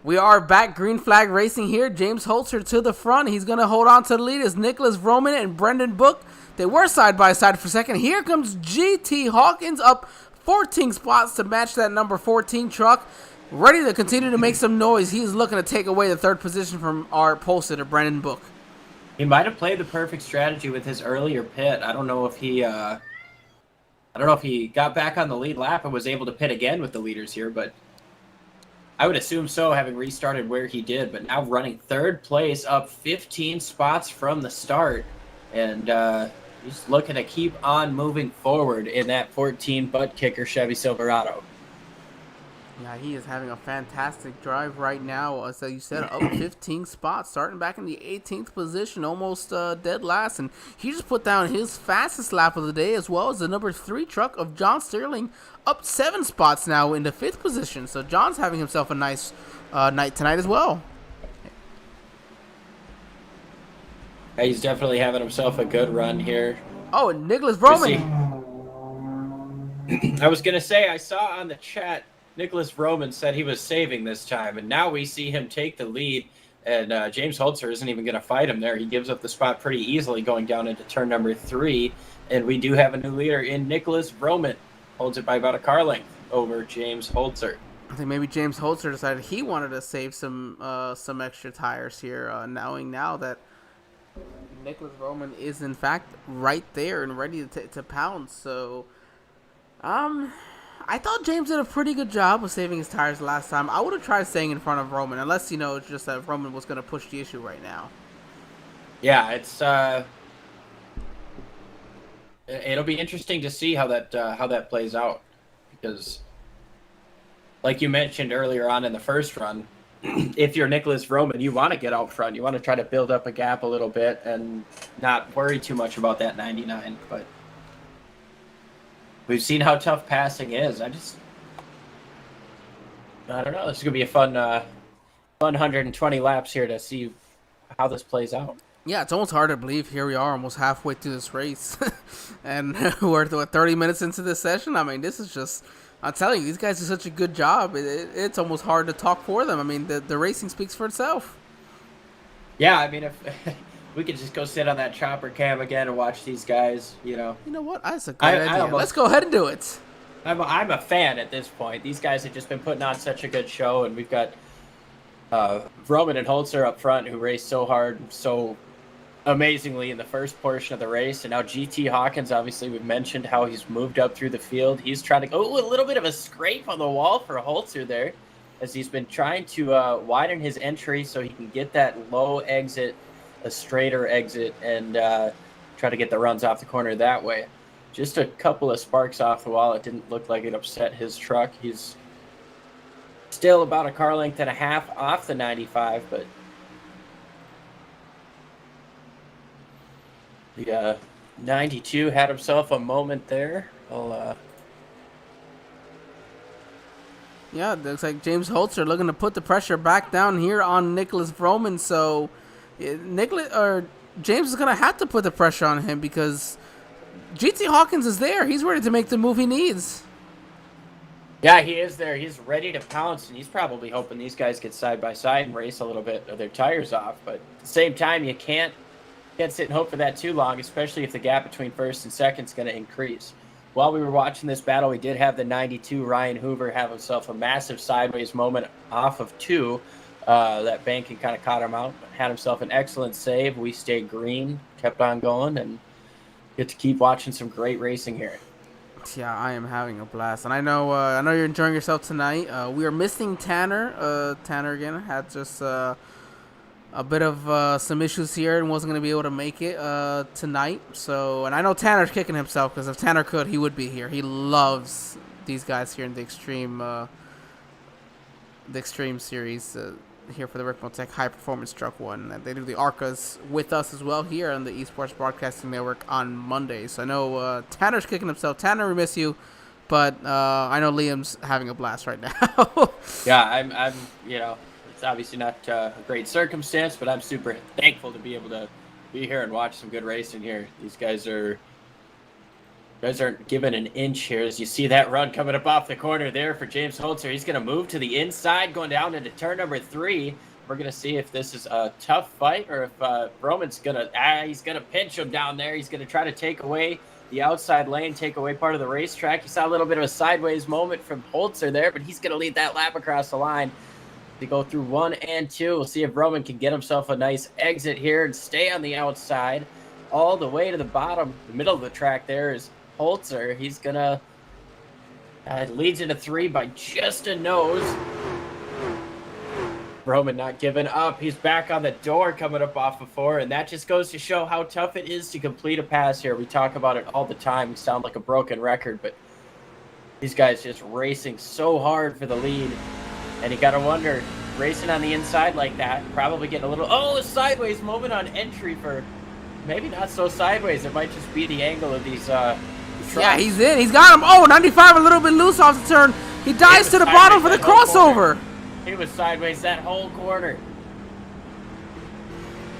We are back. Green flag racing here. James Holzer to the front. He's going to hold on to the lead as Nicholas Roman and Brendan Book. They were side by side for a second. Here comes GT Hawkins up 14 spots to match that number 14 truck. Ready to continue to make some noise. He's looking to take away the third position from our pole sitter, Brendan Book. He might have played the perfect strategy with his earlier pit. I don't know if he got back on the lead lap and was able to pit again with the leaders here, but I would assume so, having restarted where he did. But now running third place, up 15 spots from the start, and he's looking to keep on moving forward in that 14 butt kicker Chevy Silverado. Yeah, he is having a fantastic drive right now. As you said, up 15 spots, starting back in the 18th position, almost dead last. And he just put down his fastest lap of the day, as well as the number 3 truck of John Sterling, up 7 spots now in the 5th position. So John's having himself a nice night tonight as well. Yeah, he's definitely having himself a good run here. Oh, and Nicholas Roman. I was going to say, I saw on the chat, Nicholas Roman said he was saving this time, and now we see him take the lead, and James Holzer isn't even going to fight him there. He gives up the spot pretty easily going down into turn number 3, and we do have a new leader in Nicholas Roman. Holds it by about a car length over James Holzer. I think maybe James Holzer decided he wanted to save some extra tires here, knowing now that Nicholas Roman is in fact right there and ready to pounce. So, I thought James did a pretty good job of saving his tires last time. I would have tried staying in front of Roman, unless, it's just that Roman was going to push the issue right now. Yeah, it's it'll be interesting to see how that plays out, because, like you mentioned earlier on in the first run, if you're Nicholas Roman, you want to get out front. You want to try to build up a gap a little bit and not worry too much about that 99, but we've seen how tough passing is. I don't know. This is going to be a fun 120 laps here to see how this plays out. Yeah, it's almost hard to believe here we are almost halfway through this race. And we're 30 minutes into this session. I mean, this is just, I'm telling you, these guys do such a good job. It's almost hard to talk for them. I mean, the racing speaks for itself. Yeah, I mean, if we could just go sit on that chopper cam again and watch these guys, You know what? That's a good idea. Let's go ahead and do it. I'm a fan at this point. These guys have just been putting on such a good show, and we've got Roman and Holzer up front, who raced so hard, so amazingly in the first portion of the race. And now GT Hawkins, obviously we've mentioned how he's moved up through the field. He's trying to go a little bit of a scrape on the wall for Holzer there, as he's been trying to widen his entry so he can get that low exit, a straighter exit, and try to get the runs off the corner that way. Just a couple of sparks off the wall. It didn't look like it upset his truck. He's still about a car length and a half off the 95, but the 92 had himself a moment there. Yeah, it looks like James Holzer looking to put the pressure back down here on Nicholas Roman. So James is going to have to put the pressure on him, because GT Hawkins is there. He's ready to make the move he needs. Yeah, he is there. He's ready to pounce, and he's probably hoping these guys get side by side and race a little bit of their tires off. But at the same time, you can't sit and hope for that too long, especially if the gap between first and second is going to increase. While we were watching this battle, we did have the 92 Ryan Hoover have himself a massive sideways moment off of 2. That banking kind of caught him out. Had himself an excellent save. We stayed green, kept on going, and get to keep watching some great racing here. Yeah, I am having a blast, and I know you're enjoying yourself tonight. We are missing Tanner. Tanner again had just a bit of some issues here and wasn't going to be able to make it tonight. So, and I know Tanner's kicking himself because if Tanner could, he would be here. He loves these guys here in the Extreme series here for the RICMOTECH High Performance Truck One. And they do the ARCAs with us as well here on the Esports Broadcasting Network on Monday. So I know Tanner's kicking himself. Tanner, we miss you, but I know Liam's having a blast right now. Yeah, I'm it's obviously not a great circumstance, but I'm super thankful to be able to be here and watch some good racing here. These guys aren't given an inch here. As you see that run coming up off the corner there for James Holzer. He's going to move to the inside, going down into turn number 3. We're going to see if this is a tough fight or if Roman's going to he's going to pinch him down there. He's going to try to take away the outside lane, take away part of the racetrack. You saw a little bit of a sideways moment from Holzer there, but he's going to lead that lap across the line. They go through 1 and 2. We'll see if Roman can get himself a nice exit here and stay on the outside all the way to the bottom. The middle of the track there is Holzer. He's going to leads into 3 by just a nose. Roman not giving up. He's back on the door coming up off of 4, and that just goes to show how tough it is to complete a pass here. We talk about it all the time. We sound like a broken record, but these guys just racing so hard for the lead. And you got to wonder, racing on the inside like that, probably getting a little, a sideways moment on entry for maybe not so sideways. It might just be the angle of these trucks. Yeah, he's in. He's got him. 95 a little bit loose off the turn. He dives to the bottom for the crossover. He was sideways that whole corner.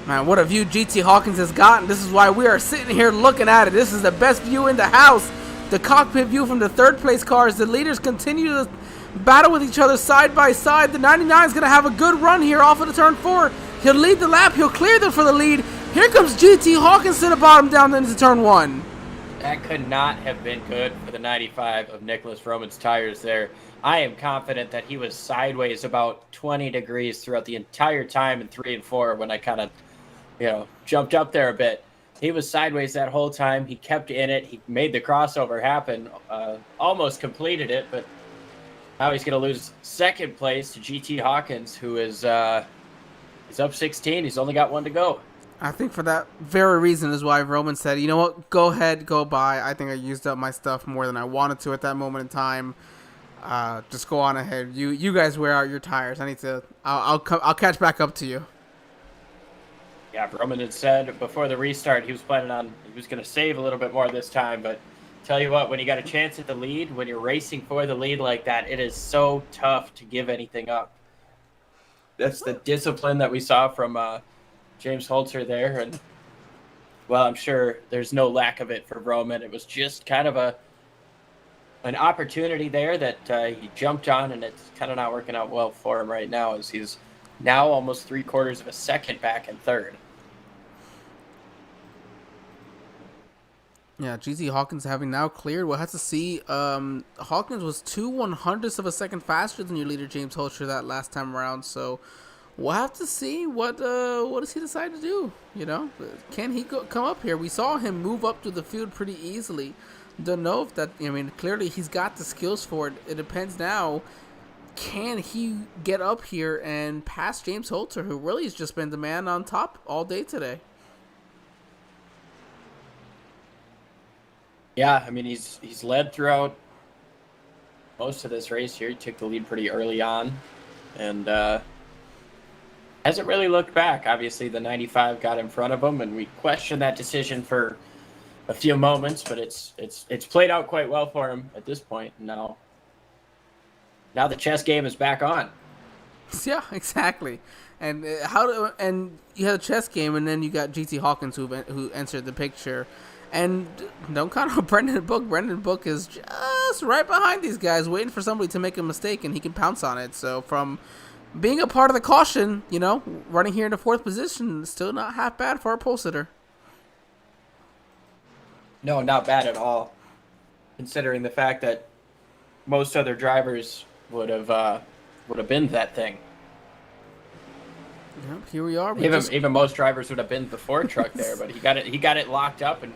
Man, what a view GT Hawkins has gotten. This is why we are sitting here looking at it. This is the best view in the house. The cockpit view from the third place cars. The leaders continue to battle with each other side by side. The 99 is going to have a good run here off of the turn 4. He'll lead the lap. He'll clear them for the lead. Here comes GT Hawkins to the bottom down into turn 1. That could not have been good for the 95 of Nicholas Roman's tires there. I am confident that he was sideways about 20 degrees throughout the entire time in 3 and 4 when I kind of, jumped up there a bit. He was sideways that whole time. He kept in it. He made the crossover happen, almost completed it, but now he's going to lose second place to GT Hawkins, who is he's up 16. He's only got 1 to go. I think for that very reason is why Roman said, you know what, go ahead, go by. I think I used up my stuff more than I wanted to at that moment in time. Just go on ahead. You guys wear out your tires. I'll catch back up to you. Yeah, Roman had said before the restart he was going to save a little bit more this time, but tell you what, when you got a chance at the lead, when you're racing for the lead like that, it is so tough to give anything up. That's the discipline that we saw from James Holzer there, and well, I'm sure there's no lack of it for Roman. It was just kind of an opportunity there that he jumped on, and it's kind of not working out well for him right now, as he's now almost 3/4 of a second back in third. Yeah, GT Hawkins having now cleared. We'll have to see. Hawkins was 2/100ths of a second faster than your leader James Holzer that last time around, so we'll have to see what does he decide to do. Can he come up here? We saw him move up to the field pretty easily. Don't know if that. Clearly he's got the skills for it. It depends now. Can he get up here and pass James Holzer, who really has just been the man on top all day today? Yeah, he's led throughout most of this race here. He took the lead pretty early on, and hasn't really looked back. Obviously, the 95 got in front of him, and we questioned that decision for a few moments, but it's played out quite well for him at this point. Now the chess game is back on. Yeah, exactly. And and you had a chess game, and then you got GT Hawkins who entered the picture. And don't count on Brendan Book. Brendan Book is just right behind these guys, waiting for somebody to make a mistake, and he can pounce on it. So from being a part of the caution, running here in the 4th position, still not half bad for our pole sitter. No, not bad at all, considering the fact that most other drivers would have been that thing. Yep, here we are. Even most drivers would have been the Ford truck there, but he got it locked up and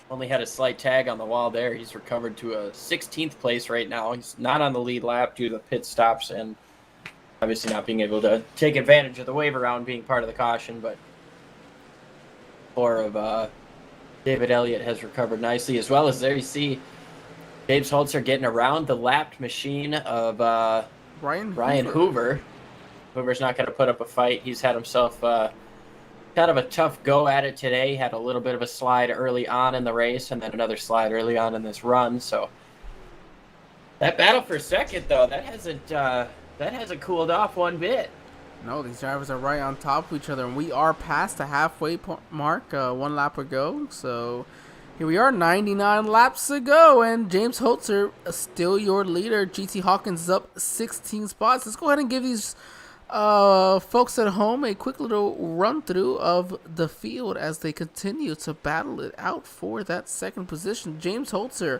only had a slight tag on the wall there. He's recovered to a 16th place right now. He's not on the lead lap due to the pit stops and obviously not being able to take advantage of the wave around being part of the caution, but four of David Elliott has recovered nicely, as well as there you see James Holzer getting around the lapped machine of Ryan Hoover. Hoover's not going to put up a fight. He's had himself kind of a tough go at it today. Had a little bit of a slide early on in the race and then another slide early on in this run. So that battle for second, though, that hasn't cooled off one bit. No, these drivers are right on top of each other, and we are past the halfway mark, 1 lap ago. So here we are, 99 laps to go, and James Holzer still your leader. GT Hawkins is up 16 spots. Let's go ahead and give these folks at home a quick little run through of the field as they continue to battle it out for that second position. James Holzer,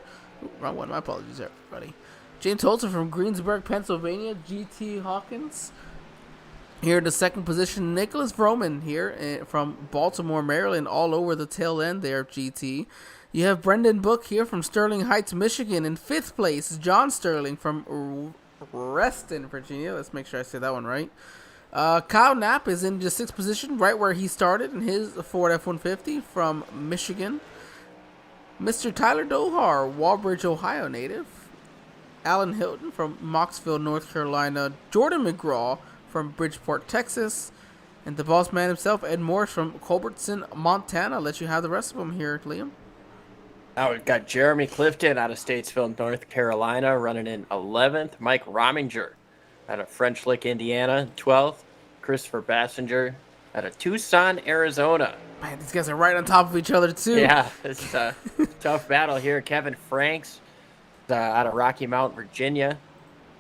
wrong one, my apologies everybody. James Holzer from Greensburg, Pennsylvania, GT Hawkins. Here in the second position, Nicholas Vroman here from Baltimore, Maryland, all over the tail end there of GT. You have Brendan Book here from Sterling Heights, Michigan. In 5th place, John Sterling from Reston, Virginia. Let's make sure I say that one right. Kyle Knapp is in the 6th position, right where he started in his Ford F-150 from Michigan. Mr. Tyler Dohar, Walbridge, Ohio native. Alan Hilton from Mocksville, North Carolina. Jordan McGraw from Bridgeport, Texas. And the boss man himself, Ed Morris from Culbertson, Montana. I'll let you have the rest of them here, Liam. Now we've got Jeremy Clifton out of Statesville, North Carolina, running in 11th. Mike Rominger out of French Lick, Indiana, 12th. Christopher Bassinger out of Tucson, Arizona. Man, these guys are right on top of each other, too. Yeah, it's a tough battle here. Kevin Franks out of Rocky Mount, Virginia.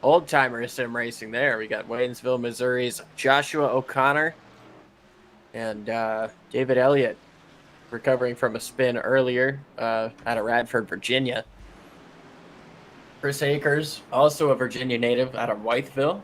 Old-timer sim racing there. We got Waynesville, Missouri's Joshua O'Connor and David Elliott recovering from a spin earlier out of Radford, Virginia. Chris Akers, also a Virginia native out of Wytheville.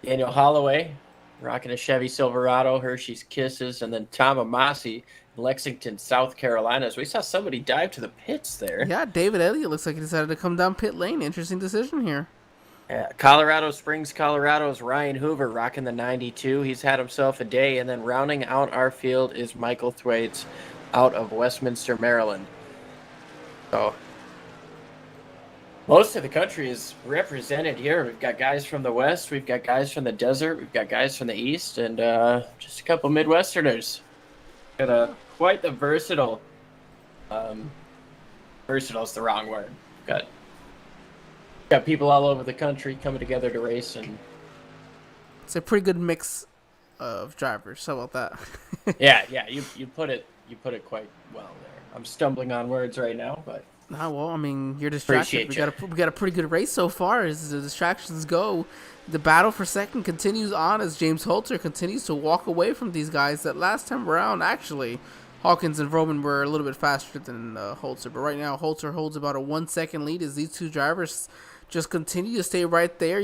Daniel Holloway rocking a Chevy Silverado, Hershey's Kisses, and then Tom Amasi, Lexington, South Carolina. So we saw somebody dive to the pits there. Yeah, David Elliott looks like he decided to come down pit lane. Interesting decision here. Yeah, Colorado Springs, Colorado's Ryan Hoover rocking the 92. He's had himself a day. And then rounding out our field is Michael Thwaites out of Westminster, Maryland. So most of the country is represented here. We've got guys from the West. We've got guys from the desert. We've got guys from the East. And just a couple Midwesterners. Got quite the versatile. Versatile is the wrong word. Got people all over the country coming together to race, and it's a pretty good mix of drivers. How about that? yeah, you put it quite well there. I'm stumbling on words right now, but well, I mean, you're distracted. We got a pretty good race so far as the distractions go. The battle for second continues on as James Holzer continues to walk away from these guys. That last time around, actually, Hawkins and Vroman were a little bit faster than Holzer, but right now Holzer holds about a 1 second lead as these two drivers just continue to stay right there.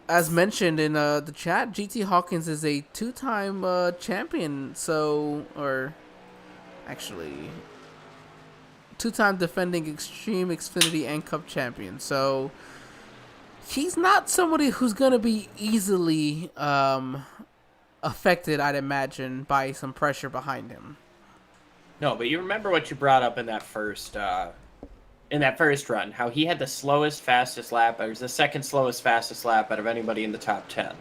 As mentioned in the chat, GT Hawkins is a 2-time champion, or actually 2-time defending Extreme Xfinity and Cup champion. So he's not somebody who's going to be easily affected, I'd imagine, by some pressure behind him. No, but you remember what you brought up in that first run, how he had the slowest, fastest lap. It was the second slowest, fastest lap out of anybody in the top 10.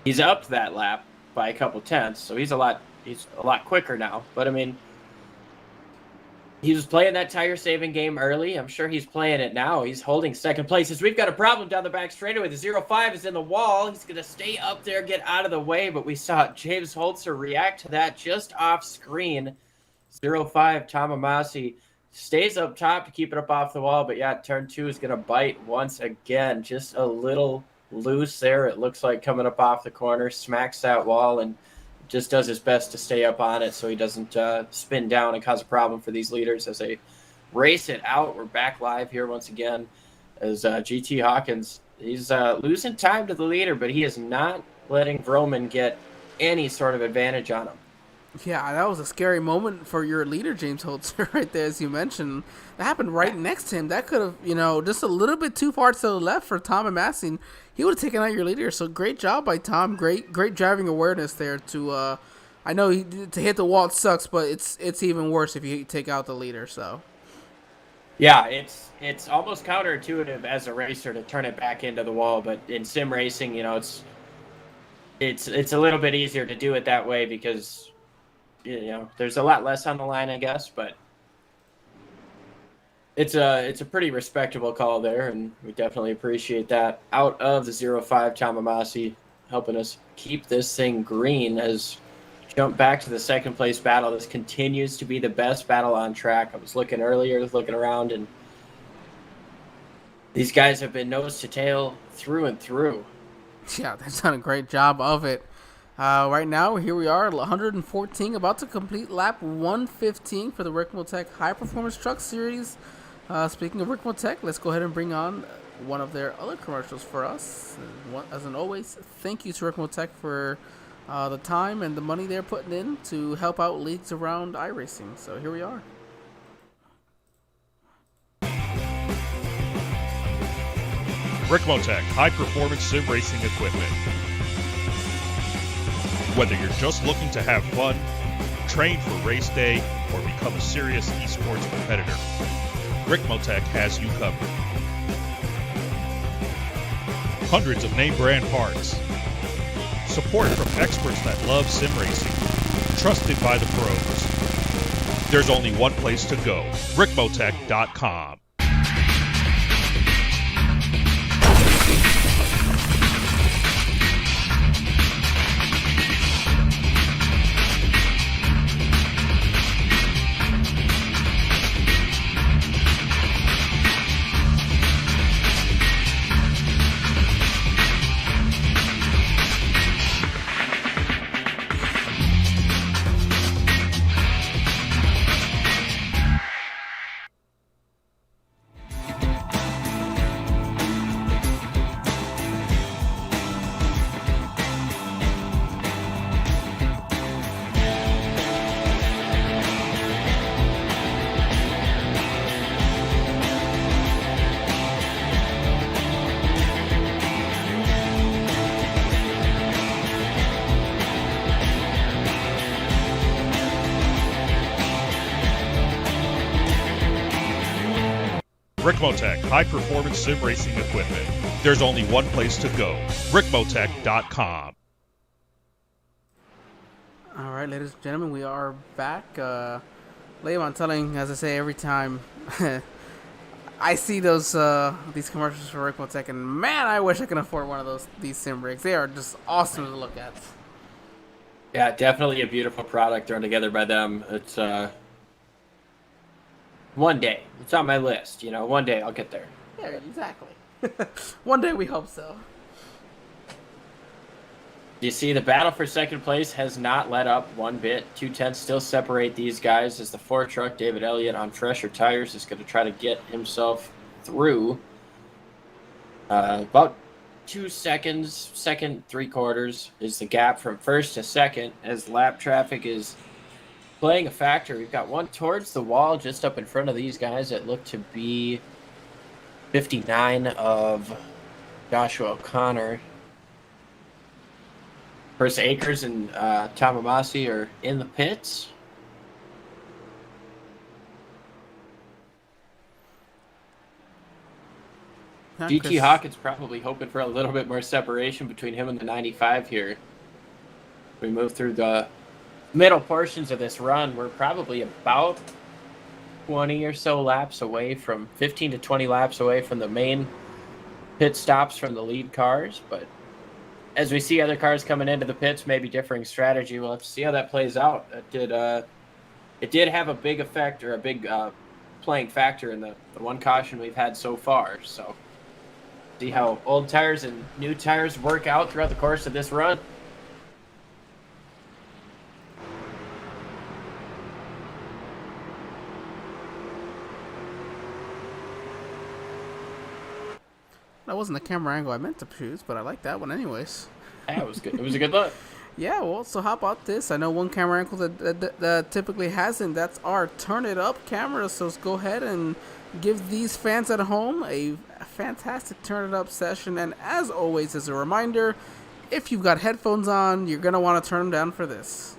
He's upped that lap by a couple tenths, so he's a lot quicker now. But I mean, he was playing that tire saving game early. I'm sure he's playing it now. He's holding second place. As we've got a problem down the back straightaway. The 0-5 is in the wall. He's going to stay up there, get out of the way. But we saw James Holzer react to that just off screen. 0-5, Tom Amasi stays up top to keep it up off the wall. But yeah, turn 2 is going to bite once again. Just a little loose there. It looks like coming up off the corner. Smacks that wall and just does his best to stay up on it so he doesn't spin down and cause a problem for these leaders as they race it out. We're back live here once again as GT Hawkins, he's losing time to the leader, but he is not letting Vroman get any sort of advantage on him. Yeah, that was a scary moment for your leader, James Holzer, right there, as you mentioned. That happened right next to him. That could have, just a little bit too far to the left for Tom and Massey. He would have taken out your leader. So great job by Tom. Great driving awareness there to. I know to hit the wall it sucks, but it's even worse if you take out the leader. So. Yeah, it's almost counterintuitive as a racer to turn it back into the wall, but in sim racing, it's a little bit easier to do it that way because there's a lot less on the line, I guess, but it's a pretty respectable call there, and we definitely appreciate that. Out of the 0-5, Tamamasi helping us keep this thing green as jump back to the second place battle. This continues to be the best battle on track. I was looking earlier, looking around, and these guys have been nose to tail through and through. Yeah, they've done a great job of it. Right now, here we are, 114, about to complete lap 115 for the RICMOTECH High Performance Truck Series. Speaking of RICMOTECH, let's go ahead and bring on one of their other commercials for us. As always, thank you to RICMOTECH for the time and the money they're putting in to help out leagues around iRacing. So here we are. RICMOTECH High Performance Sim Racing Equipment. Whether you're just looking to have fun, train for race day, or become a serious esports competitor, RICMOTECH has you covered. Hundreds of name brand parts. Support from experts that love sim racing. Trusted by the pros. There's only one place to go, RICMOTECH.com. RICMOTECH High Performance Sim Racing Equipment. There's only one place to go, RICMOTECH.com. All right, ladies and gentlemen, we are back. Leon telling, as I say every time, I see these commercials for RICMOTECH, and man, I wish I could afford one of these sim rigs. They are just awesome to look at. Yeah, definitely a beautiful product thrown together by them. It's one day. It's on my list. One day I'll get there. Yeah, exactly. One day we hope so. You see, the battle for second place has not let up one bit. 2/10 still separate these guys as the Ford truck, David Elliott, on fresher tires, is going to try to get himself through. About 2 seconds, second 3/4 is the gap from first to second as lap traffic is playing a factor. We've got one towards the wall just up in front of these guys that look to be 59 of Joshua O'Connor. Of course, Akers and Tamamasi are in the pits. GT Hawkins probably hoping for a little bit more separation between him and the 95 here. We move through the middle portions of this run. We're probably about 20 or so laps away from 15 to 20 laps away from the main pit stops from the lead cars. But as we see other cars coming into the pits, maybe differing strategy. We'll have to see how that plays out. It did have a big effect, or a big playing factor in the one caution we've had so far. So see how old tires and new tires work out throughout the course of this run. That wasn't the camera angle I meant to choose, but I like that one anyways. Yeah, it was good. It was a good look. Yeah, well, so how about this? I know one camera angle that typically hasn't. That's our Turn It Up camera. So let's go ahead and give these fans at home a fantastic Turn It Up session. And as always, as a reminder, if you've got headphones on, you're going to want to turn them down for this.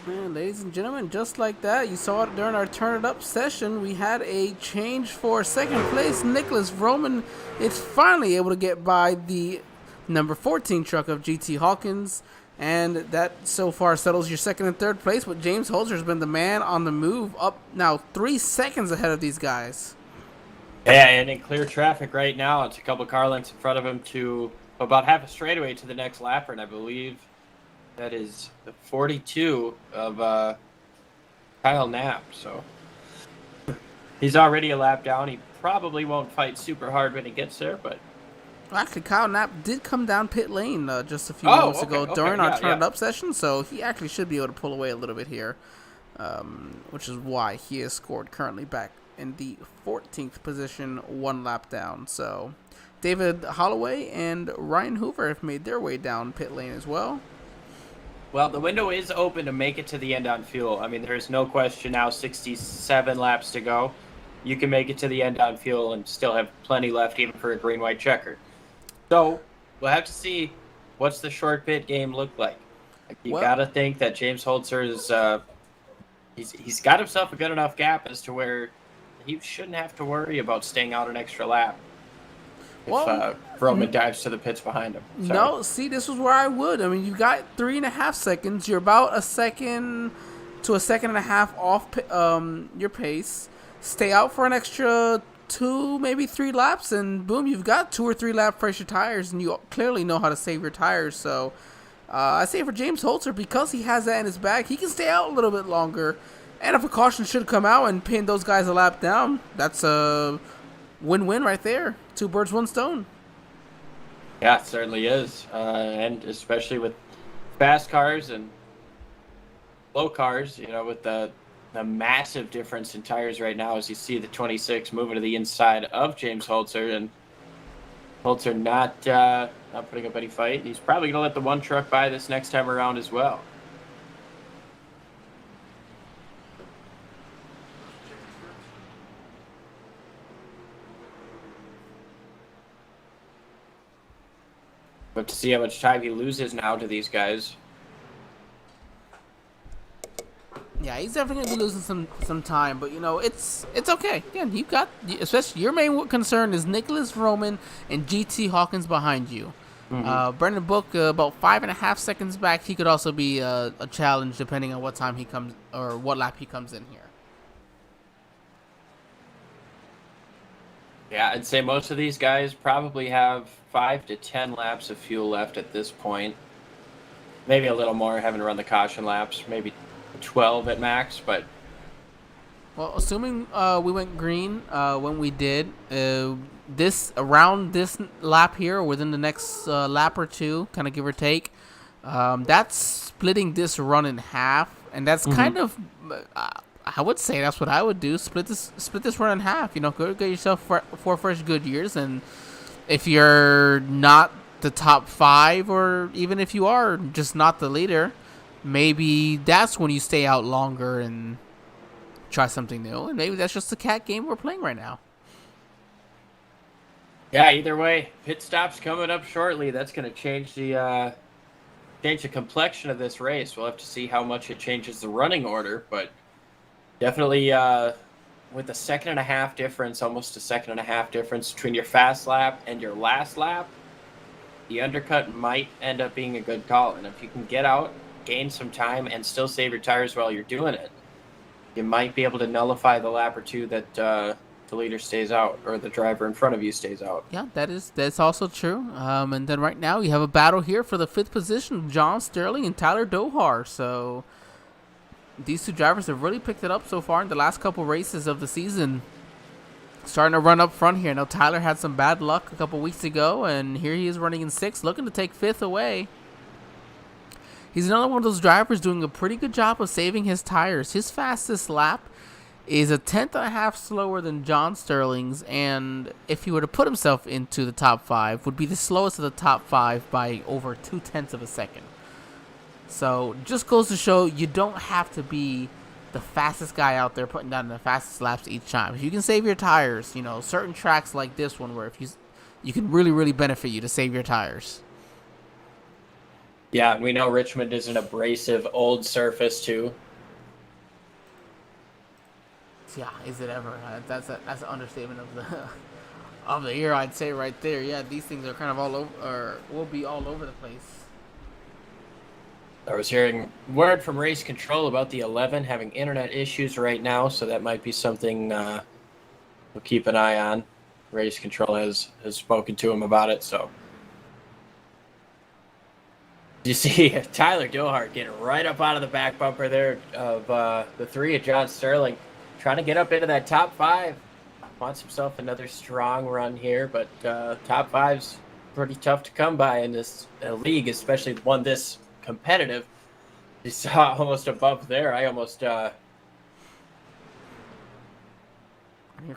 And ladies and gentlemen, just like that, you saw it during our Turn It Up session, we had a change for second place. Nicholas Roman is finally able to get by the number 14 truck of GT Hawkins, and that so far settles your second and third place, but James Holzer has been the man on the move, up now 3 seconds ahead of these guys. Yeah, and in clear traffic right now, it's a couple car lengths in front of him to about half a straightaway to the next lapper, and I believe that is the 42 of Kyle Knapp. So he's already a lap down. He probably won't fight super hard when he gets there, but well, actually, Kyle Knapp did come down pit lane just a few moments ago during our Turn It Up session, so he actually should be able to pull away a little bit here, which is why he is scored currently back in the 14th position, 1 lap down. So David Holloway and Ryan Hoover have made their way down pit lane as well. Well, the window is open to make it to the end on fuel. I mean, there's no question now, 67 laps to go. You can make it to the end on fuel and still have plenty left even for a green-white checker. So we'll have to see what's the short pit game look like. You got to think that James Holzer is he's got himself a good enough gap as to where he shouldn't have to worry about staying out an extra lap if Roman dives to the pits behind him. Sorry. No, see, this was where I would. I mean, you got 3.5 seconds. You're about a second to a second and a half off your pace. Stay out for an extra 2, maybe 3 laps, and boom, you've got 2 or 3 lap pressure tires, and you clearly know how to save your tires. So I say for James Holzer, because he has that in his bag, he can stay out a little bit longer. And if a caution should come out and pin those guys a lap down, that's a win-win right there. 2 birds, 1 stone. Yeah, it certainly is. And especially with fast cars and slow cars, you know, with the massive difference in tires right now as you see the 26 moving to the inside of James Holzer, and Holzer not putting up any fight. He's probably going to let the 1 truck by this next time around as well. But to see how much time he loses now to these guys. Yeah, he's definitely going to be losing some time, but, you know, it's okay. Again, you got, especially your main concern is Nicholas Roman and GT Hawkins behind you. Mm-hmm. Brendan Book, about 5.5 seconds back. He could also be a challenge depending on what time he comes or what lap he comes in here. Yeah, I'd say most of these guys probably have 5 to 10 laps of fuel left at this point. Maybe a little more, having run the caution laps. Maybe 12 at max, but Well, assuming we went green when we did, this lap here, within the next lap or two, kind of give or take, that's splitting this run in half, and that's kind of, I would say that's what I would do. Split this run in half. You know, go get yourself four fresh good years, and if you're not the top 5, or even if you are just not the leader, maybe that's when you stay out longer and try something new, and maybe that's just the cat game we're playing right now. yeah, either way, pit stop's coming up shortly. That's going to change the complexion of this race. We'll have to see how much it changes the running order, but definitely with a 1.5 second difference, almost a 1.5 second difference between your fast lap and your last lap, the undercut might end up being a good call. And if you can get out, gain some time, and still save your tires while you're doing it, you might be able to nullify the lap or two that the leader stays out, or the driver in front of you stays out. Yeah, that's also true. And then right now you have a battle here for the 5th position, John Sterling and Tyler Dohar. So these two drivers have really picked it up so far in the last couple races of the season. Starting to run up front here. Now Tyler had some bad luck a couple weeks ago, and here he is running in 6th, looking to take 5th away. He's another one of those drivers doing a pretty good job of saving his tires. His fastest lap is a 1/10 slower than John Sterling's, and if he were to put himself into the top 5, would be the slowest of the top 5 by over 0.2 seconds. So just goes to show you don't have to be the fastest guy out there putting down the fastest laps each time. If you can save your tires, you know, certain tracks like this one where if you can really benefit you to save your tires. Yeah, we know Richmond is an abrasive old surface too. Yeah, is it ever? That's an understatement of the year, I'd say right there. Yeah, these things are kind of all over, or will be all over the place. I was hearing word from Race Control about the 11 having internet issues right now, so that might be something we'll keep an eye on. Race Control has spoken to him about it, so. You see Tyler Dohart getting right up out of the back bumper there of the 3 of John Sterling, trying to get up into that top 5. Wants himself another strong run here, but top 5's pretty tough to come by in this league, especially one this competitive. You saw almost above there. I almost Here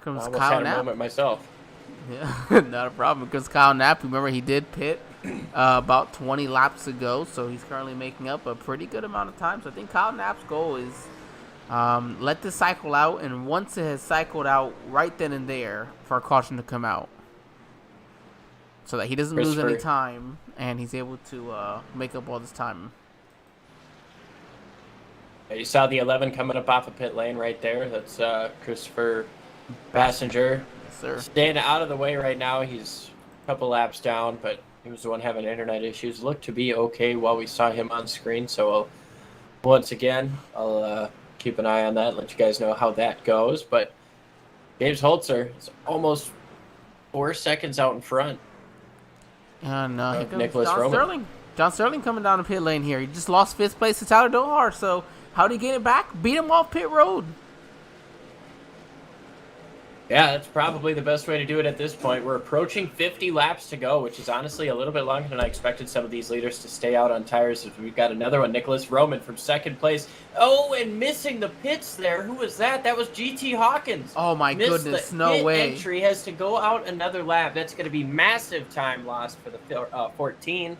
comes almost Kyle had a Knapp. moment myself. Yeah, not a problem. Because Kyle Knapp, remember, he did pit about 20 laps ago, so he's currently making up a pretty good amount of time. So I think Kyle Knapp's goal is let this cycle out, and once it has cycled out, right then and there, for a caution to come out, so that he doesn't lose any time and he's able to make up all this time. You saw the 11 coming up off of pit lane right there. That's Christopher Passenger. Yes, sir. Staying out of the way right now. He's a couple laps down, but he was the one having internet issues. Looked to be okay while we saw him on screen. So once again, I'll keep an eye on that, let you guys know how that goes. But James Holzer is almost 4 seconds out in front. And here comes Nicholas John Roman. Sterling. John Sterling coming down the pit lane here. He just lost 5th place to Tyler Dohar. So how did he get it back? Beat him off pit road. Yeah, that's probably the best way to do it at this point. We're approaching 50 laps to go, which is honestly a little bit longer than I expected some of these leaders to stay out on tires. We've got another one, Nicholas Roman from 2nd place. Oh, and missing the pits there. Who was that? That was GT Hawkins. Oh, my Missed goodness. the No pit way. Entry has to go out another lap. That's going to be massive time lost for the 14.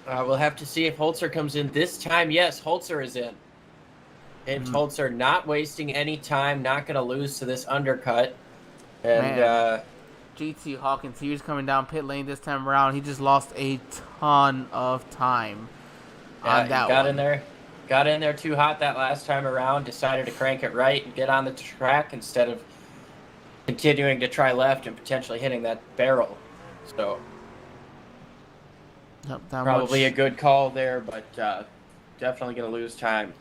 We'll have to see if Holzer comes in this time. Yes, Holzer is in. And Holzer not wasting any time, not going to lose to this undercut. And GT Hawkins, he was coming down pit lane this time around. He just lost a ton of time on that one. Got in there too hot that last time around, decided to crank it right and get on the track instead of continuing to try left and potentially hitting that barrel. So probably a good call there, but definitely going to lose time.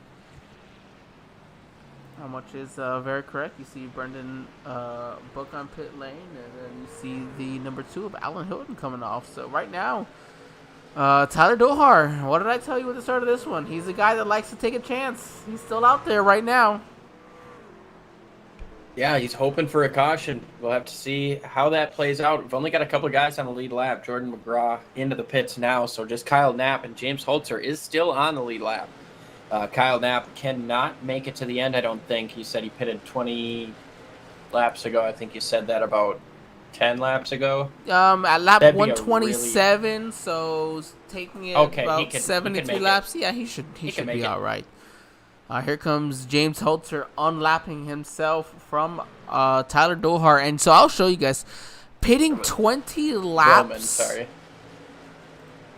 How much is very correct. You see Brendan Book on pit lane, and then you see the number 2 of Alan Hilton coming off. So right now, Tyler Dohar, what did I tell you at the start of this one? He's a guy that likes to take a chance. He's still out there right now. Yeah, he's hoping for a caution. We'll have to see how that plays out. We've only got a couple of guys on the lead lap. Jordan McGraw into the pits now, so just Kyle Knapp and James Holzer is still on the lead lap. Kyle Knapp cannot make it to the end, I don't think. He said he pitted 20 laps ago. I think you said that about 10 laps ago. At lap That'd be 127, so taking it about 73 laps. Yeah, he should be all right. Here comes James Holzer unlapping himself from Tyler Dohar. And so I'll show you guys. Pitting 20 laps. Roman, sorry.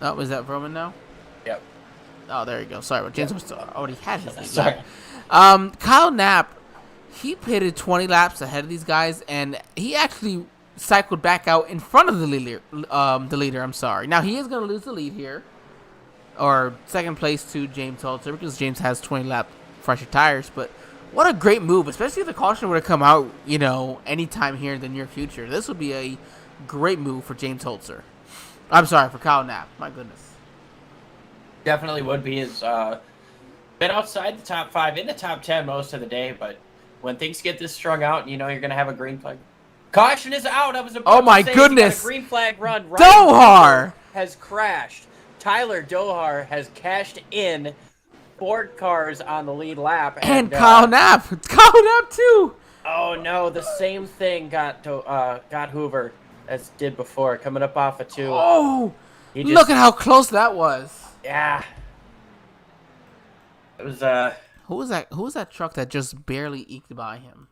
Oh, was that Roman now? Yep. Oh, there you go. Sorry, but James already had his lead Sorry. lap. Kyle Knapp, he pitted 20 laps ahead of these guys, and he actually cycled back out in front of the leader. I'm sorry. Now, he is going to lose the lead here. Or second place to James Holzer, because James has 20 lap fresher tires. But what a great move, especially if the caution were to come out, anytime here in the near future. This would be a great move for James Holzer. I'm sorry, for Kyle Knapp. My goodness. Definitely would be. He's been outside the top 5, in the top 10 most of the day, but when things get this strung out, you're going to have a green flag. Caution is out. I was about to say, goodness. A green flag run. Dohar has crashed. Tyler Dohar has cashed in 4 cars on the lead lap. And Kyle Knapp. Kyle Knapp, too. Oh, no. The same thing got Hoover as did before, coming up off a 2. Oh, look at how close that was. Yeah. It was, Who was that truck that just barely eked by him?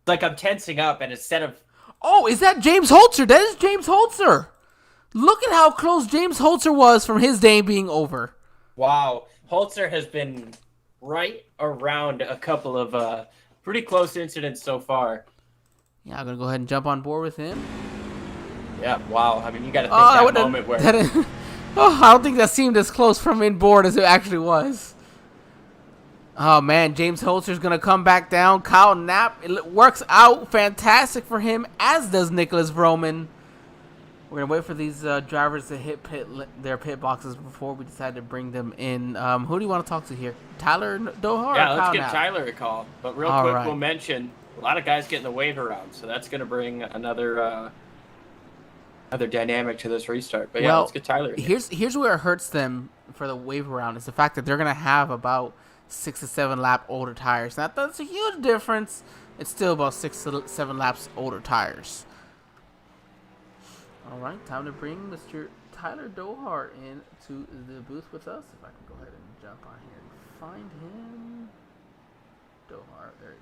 Like I'm tensing up, and instead of... Oh, is that James Holzer? That is James Holzer. Look at how close James Holzer was from his day being over. Wow. Holzer has been right around a couple of pretty close incidents so far. Yeah, I'm going to go ahead and jump on board with him. Yeah, wow. I mean, you got to think that moment where... I don't think that seemed as close from inboard as it actually was. Oh, man, James Holzer's going to come back down. Kyle Knapp, it works out fantastic for him, as does Nicholas Vroman. We're going to wait for these drivers to hit their pit boxes before we decide to bring them in. Who do you want to talk to here? Tyler Dohar? Yeah, or let's Kyle give Knapp? Tyler a call. But real quick, we'll mention a lot of guys getting the wave around, so that's going to bring another dynamic to this restart. But yeah, let's get Tyler in. Here's where it hurts them for the wave around is the fact that they're going to have about 6 to 7 lap older tires. Now, that's a huge difference. It's still about 6 to 7 laps older tires. All right, time to bring Mr. Tyler Dohar into the booth with us. If I can go ahead and jump on here and find him. Dohar, there you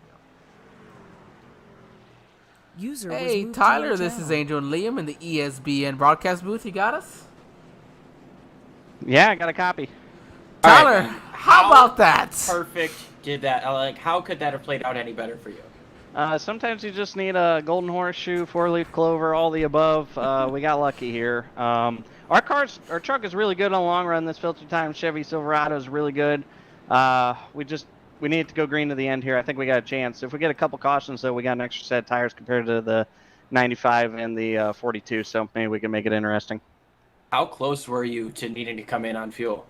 go. Hey, Tyler, this is Angel and Liam in the ESBN broadcast booth. You got us? Yeah, I got a copy. Tyler, how about that? Perfect did that. Like, how could that have played out any better for you? Sometimes you just need a golden horseshoe, 4-leaf clover, all the above. We got lucky here. Our truck is really good on the long run. This filter time Chevy Silverado is really good. We need to go green to the end here. I think we got a chance. If we get a couple cautions, though, we got an extra set of tires compared to the 95 and the 42, so maybe we can make it interesting. How close were you to needing to come in on fuel?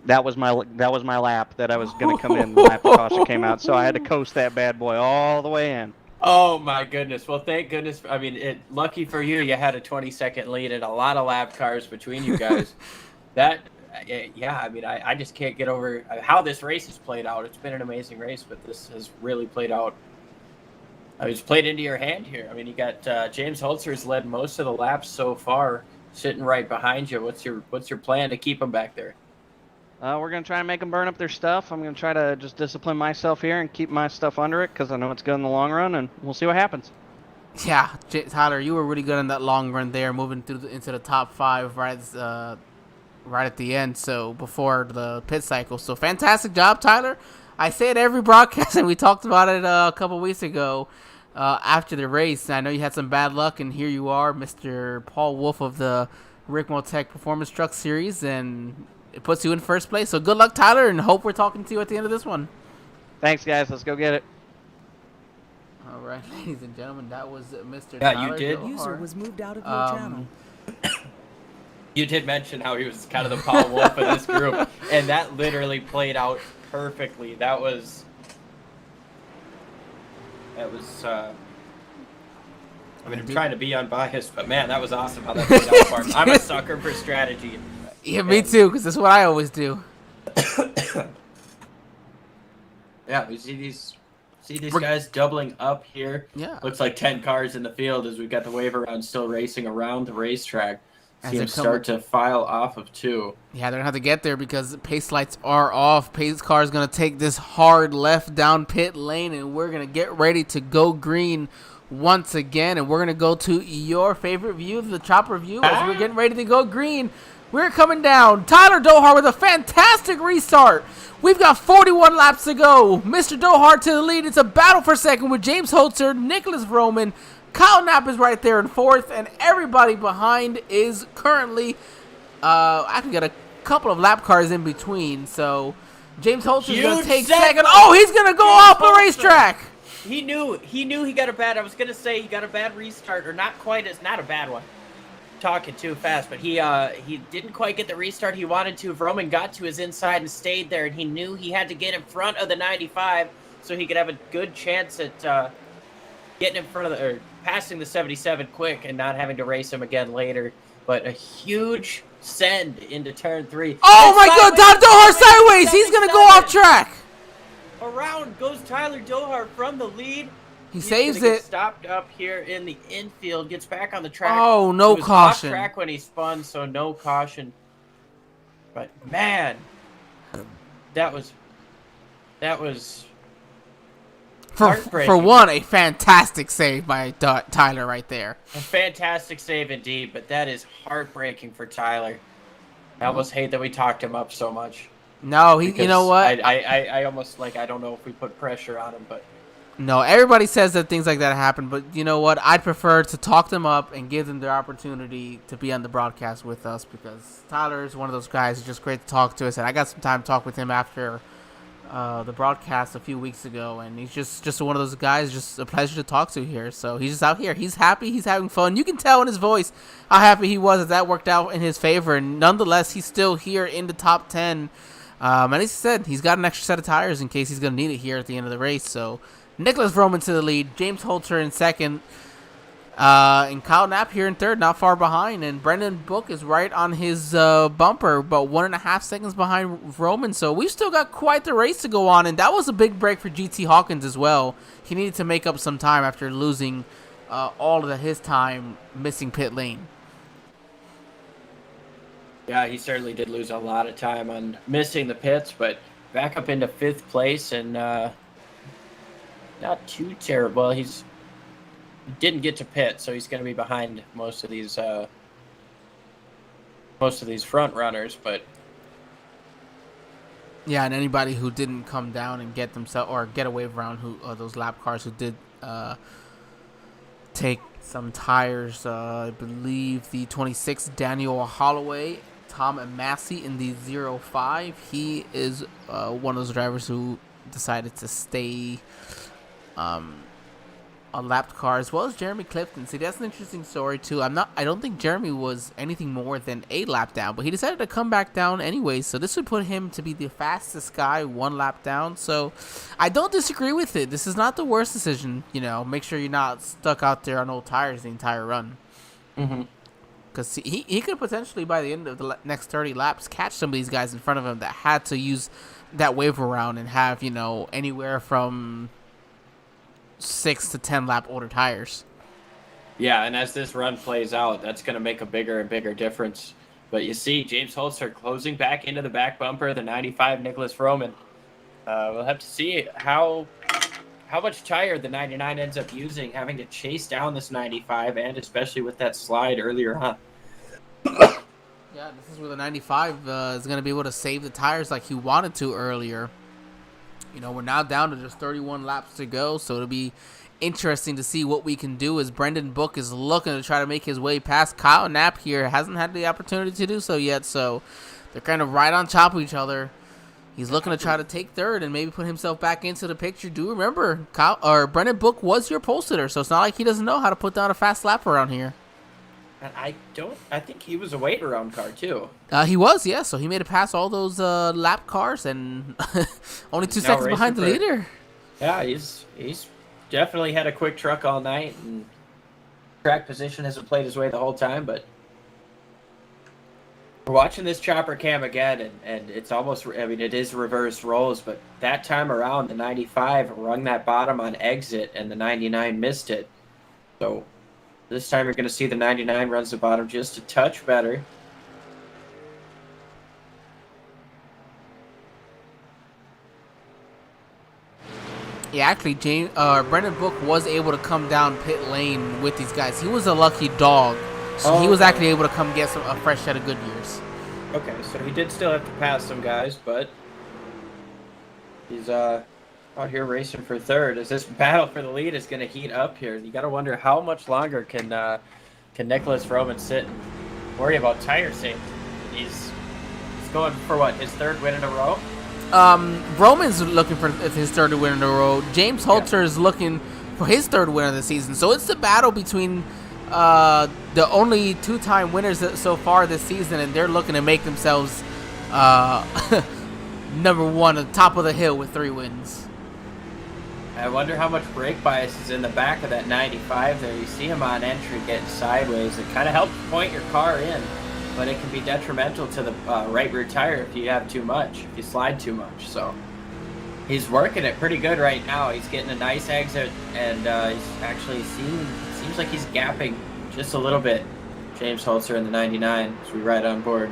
That was my lap that I was going to come in. The lap of caution came out, so I had to coast that bad boy all the way in. Oh my goodness! Well, thank goodness. I mean, lucky for you, you had a 20-second lead and a lot of lap cars between you guys. Yeah. I mean, I just can't get over how this race has played out. It's been an amazing race, but this has really played out. It's played into your hand here. I mean, you got James Holzer's led most of the laps so far, sitting right behind you. What's your plan to keep him back there? We're going to try and make them burn up their stuff. I'm going to try to just discipline myself here and keep my stuff under it because I know it's good in the long run, and we'll see what happens. Yeah, Tyler, you were really good in that long run there, moving into the top 5 right at the end, so before the pit cycle. So fantastic job, Tyler. I say it every broadcast, and we talked about it a couple weeks ago after the race. I know you had some bad luck, and here you are, Mr. Paul Wolf of the RICMOTECH Performance Truck Series, and it puts you in first place. So good luck, Tyler, and hope we're talking to you at the end of this one. Thanks, guys. Let's go get it. All right, ladies and gentlemen, that was Mr. Yeah, Tyler you did. Dohar. User was moved out of your channel. You did mention how he was kind of the Paul Wolf of this group, and that literally played out perfectly. That was. I mean, I'm trying to be unbiased, but man, that was awesome how that played out for him. I'm a sucker for strategy. Yeah, me too, because that's what I always do. Yeah, we see these guys doubling up here. Yeah. Looks like 10 cars in the field as we've got the wave around still racing around the racetrack. As See they them come- start to file off of 2. Yeah, they're going to have to get there because pace lights are off. Pace car is going to take this hard left down pit lane, and we're going to get ready to go green once again. And we're going to go to your favorite view, the chopper view, as we're getting ready to go green. We're coming down. Tyler Dohar with a fantastic restart. We've got 41 laps to go. Mr. Dohar to the lead. It's a battle for second with James Holzer, Nicholas Roman. Kyle Knapp is right there in fourth, and everybody behind is currently, I can get a couple of lap cars in between, so James Holzer is going to take second. Oh, he's going to go off the racetrack. He knew he got a bad, I was going to say he got a bad restart, or not a bad one. Talking too fast, but he didn't quite get the restart he wanted to. If Roman got to his inside and stayed there, and he knew he had to get in front of the 95 so he could have a good chance at getting in front of or passing the 77 quick and not having to race him again later. But a huge send into turn 3. Oh my God, Tyler Dohar sideways. He's going to go off track. Around goes Tyler Dohar from the lead. He's saves saves it. Stopped up here in the infield, gets back on the track. Oh, no He was caution. Off track when he spun, so no caution. But man, that was heartbreaking. For one, a fantastic save by Tyler right there. A fantastic save indeed, but that is heartbreaking for Tyler. I almost hate that we talked him up so much. No, you know what? I almost I don't know if we put pressure on him, but. No, everybody says that things like that happen, but you know what? I'd prefer to talk them up and give them the opportunity to be on the broadcast with us because Tyler is one of those guys who's just great to talk to us. And I got some time to talk with him after the broadcast a few weeks ago, and he's just one of those guys, just a pleasure to talk to here. So he's just out here. He's happy. He's having fun. You can tell in his voice how happy he was that worked out in his favor. And nonetheless, he's still here in the top 10. And as he said, he's got an extra set of tires in case he's going to need it here at the end of the race. So Nicholas Roman to the lead, James Holzer in second, and Kyle Knapp here in third, not far behind. And Brendan Book is right on his bumper, about 1.5 seconds behind Roman. So we've still got quite the race to go on, and that was a big break for GT Hawkins as well. He needed to make up some time after losing all of his time missing pit lane. Yeah, he certainly did lose a lot of time on missing the pits, but back up into 5th place and not too terrible. He didn't get to pit, so he's going to be behind most of these front runners. But yeah, and anybody who didn't come down and get themselves or get a wave around, those lap cars who did take some tires. I believe the 26 Daniel Holloway, Tom Massey in the 05. He is one of those drivers who decided to stay on lapped car, as well as Jeremy Clifton. See, that's an interesting story too. I don't think Jeremy was anything more than a lap down, but he decided to come back down anyway. So this would put him to be the fastest guy 1 lap down. So I don't disagree with it. This is not the worst decision. Make sure you're not stuck out there on old tires the entire run. Because he could potentially, by the end of the next 30 laps, catch some of these guys in front of him that had to use that wave around and have, anywhere from 6 to 10 lap older tires. yeah, and as this run plays out, that's going to make a bigger and bigger difference. But you see James Holzer closing back into the back bumper, the 95 Nicholas Roman. We'll have to see how much tire the 99 ends up using, having to chase down this 95, and especially with that slide earlier on. Yeah, this is where the 95 is going to be able to save the tires like he wanted to earlier. We're now down to just 31 laps to go, so it'll be interesting to see what we can do as Brendan Book is looking to try to make his way past Kyle Knapp here. Hasn't had the opportunity to do so yet, so they're kind of right on top of each other. He's looking to try to take third and maybe put himself back into the picture. Do remember, Brennan Book was your pole sitter, so it's not like he doesn't know how to put down a fast lap around here. And I think he was a wait around car too. He was, yeah. So he made it past all those lap cars and only 2 seconds behind the leader. Yeah, he's definitely had a quick truck all night, and track position hasn't played his way the whole time, but we're watching this chopper cam again, and it's almost, I mean, it is reverse rolls, but that time around, the 95 rung that bottom on exit, and the 99 missed it. So this time you're going to see the 99 runs the bottom just a touch better. Yeah, actually, Brendan Book was able to come down pit lane with these guys. He was a lucky dog, so he was actually able to come get a fresh set of Goodyears. Okay, so he did still have to pass some guys, but he's out here racing for third. As this battle for the lead is going to heat up here, you got to wonder how much longer can Nicholas Roman sit and worry about tire safety. He's going for what, his third win in a row? Roman's looking for his third win in a row. James Holzer is looking for his third win of the season. So it's the battle between the only two-time winners so far this season, and they're looking to make themselves number one at the top of the hill with 3 wins. I wonder how much brake bias is in the back of that 95 there. You see him on entry getting sideways. It kind of helps point your car in, but it can be detrimental to the right rear tire if you have too much, if you slide too much. So he's working it pretty good right now. He's getting a nice exit, and he's actually seems like he's gapping just a little bit. James Holzer in the 99 as we ride on board.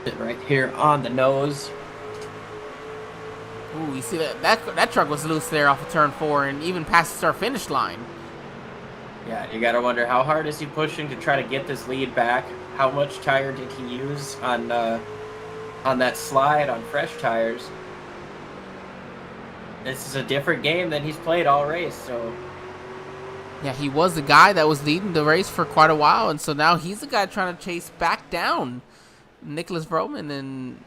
Sit right here on the nose. Ooh, you see that truck was loose there off of turn 4 and even past the start finish line. Yeah, you gotta wonder how hard is he pushing to try to get this lead back. How much tire did he use on that slide on fresh tires? This is a different game than he's played all race, so. Yeah, he was the guy that was leading the race for quite a while, and so now he's the guy trying to chase back down Nicholas Roman, and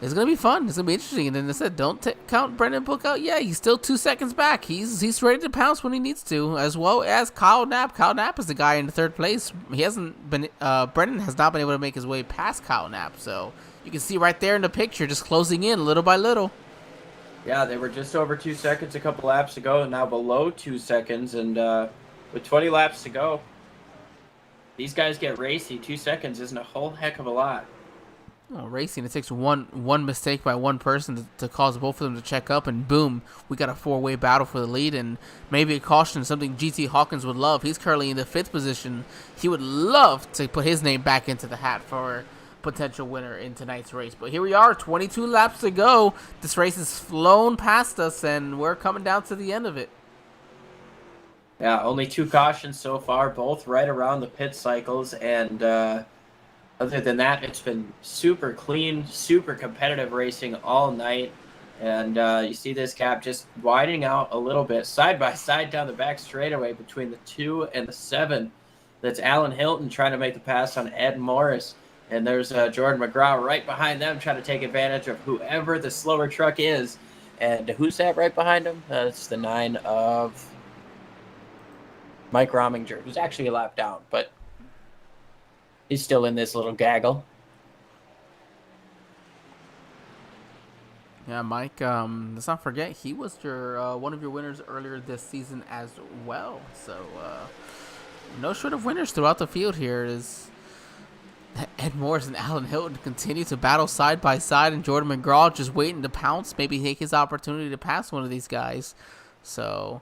it's going to be fun. It's going to be interesting. And then they said, don't count Brendan Book out. Yeah, he's still 2 seconds back. He's ready to pounce when he needs to, as well as Kyle Knapp. Kyle Knapp is the guy in the third place. He hasn't been, Brendan has not been able to make his way past Kyle Knapp. So you can see right there in the picture, just closing in little by little. Yeah, they were just over 2 seconds a couple laps ago, and now below 2 seconds. And with 20 laps to go, these guys get racy. 2 seconds isn't a whole heck of a lot. Oh, racing, it takes one mistake by one person to cause both of them to check up, and boom, we got a 4-way battle for the lead, and maybe a caution, something GT Hawkins would love. He's currently in the 5th position. He would love to put his name back into the hat for potential winner in tonight's race. But here we are, 22 laps to go. This race has flown past us, and we're coming down to the end of it. Yeah, only 2 cautions so far, both right around the pit cycles, and other than that, it's been super clean, super competitive racing all night. And you see this gap just widening out a little bit, side by side down the back straightaway between the 2 and the 7. That's Alan Hilton trying to make the pass on Ed Morris. And there's Jordan McGraw right behind them trying to take advantage of whoever the slower truck is. And who's that right behind him? That's the 9 of Mike Rominger, who's actually a lap down, but he's still in this little gaggle. Yeah, Mike, let's not forget, he was your one of your winners earlier this season as well. So, no short of winners throughout the field here. Is Ed Morris and Alan Hilton continue to battle side by side, and Jordan McGraw just waiting to pounce, maybe take his opportunity to pass one of these guys. So,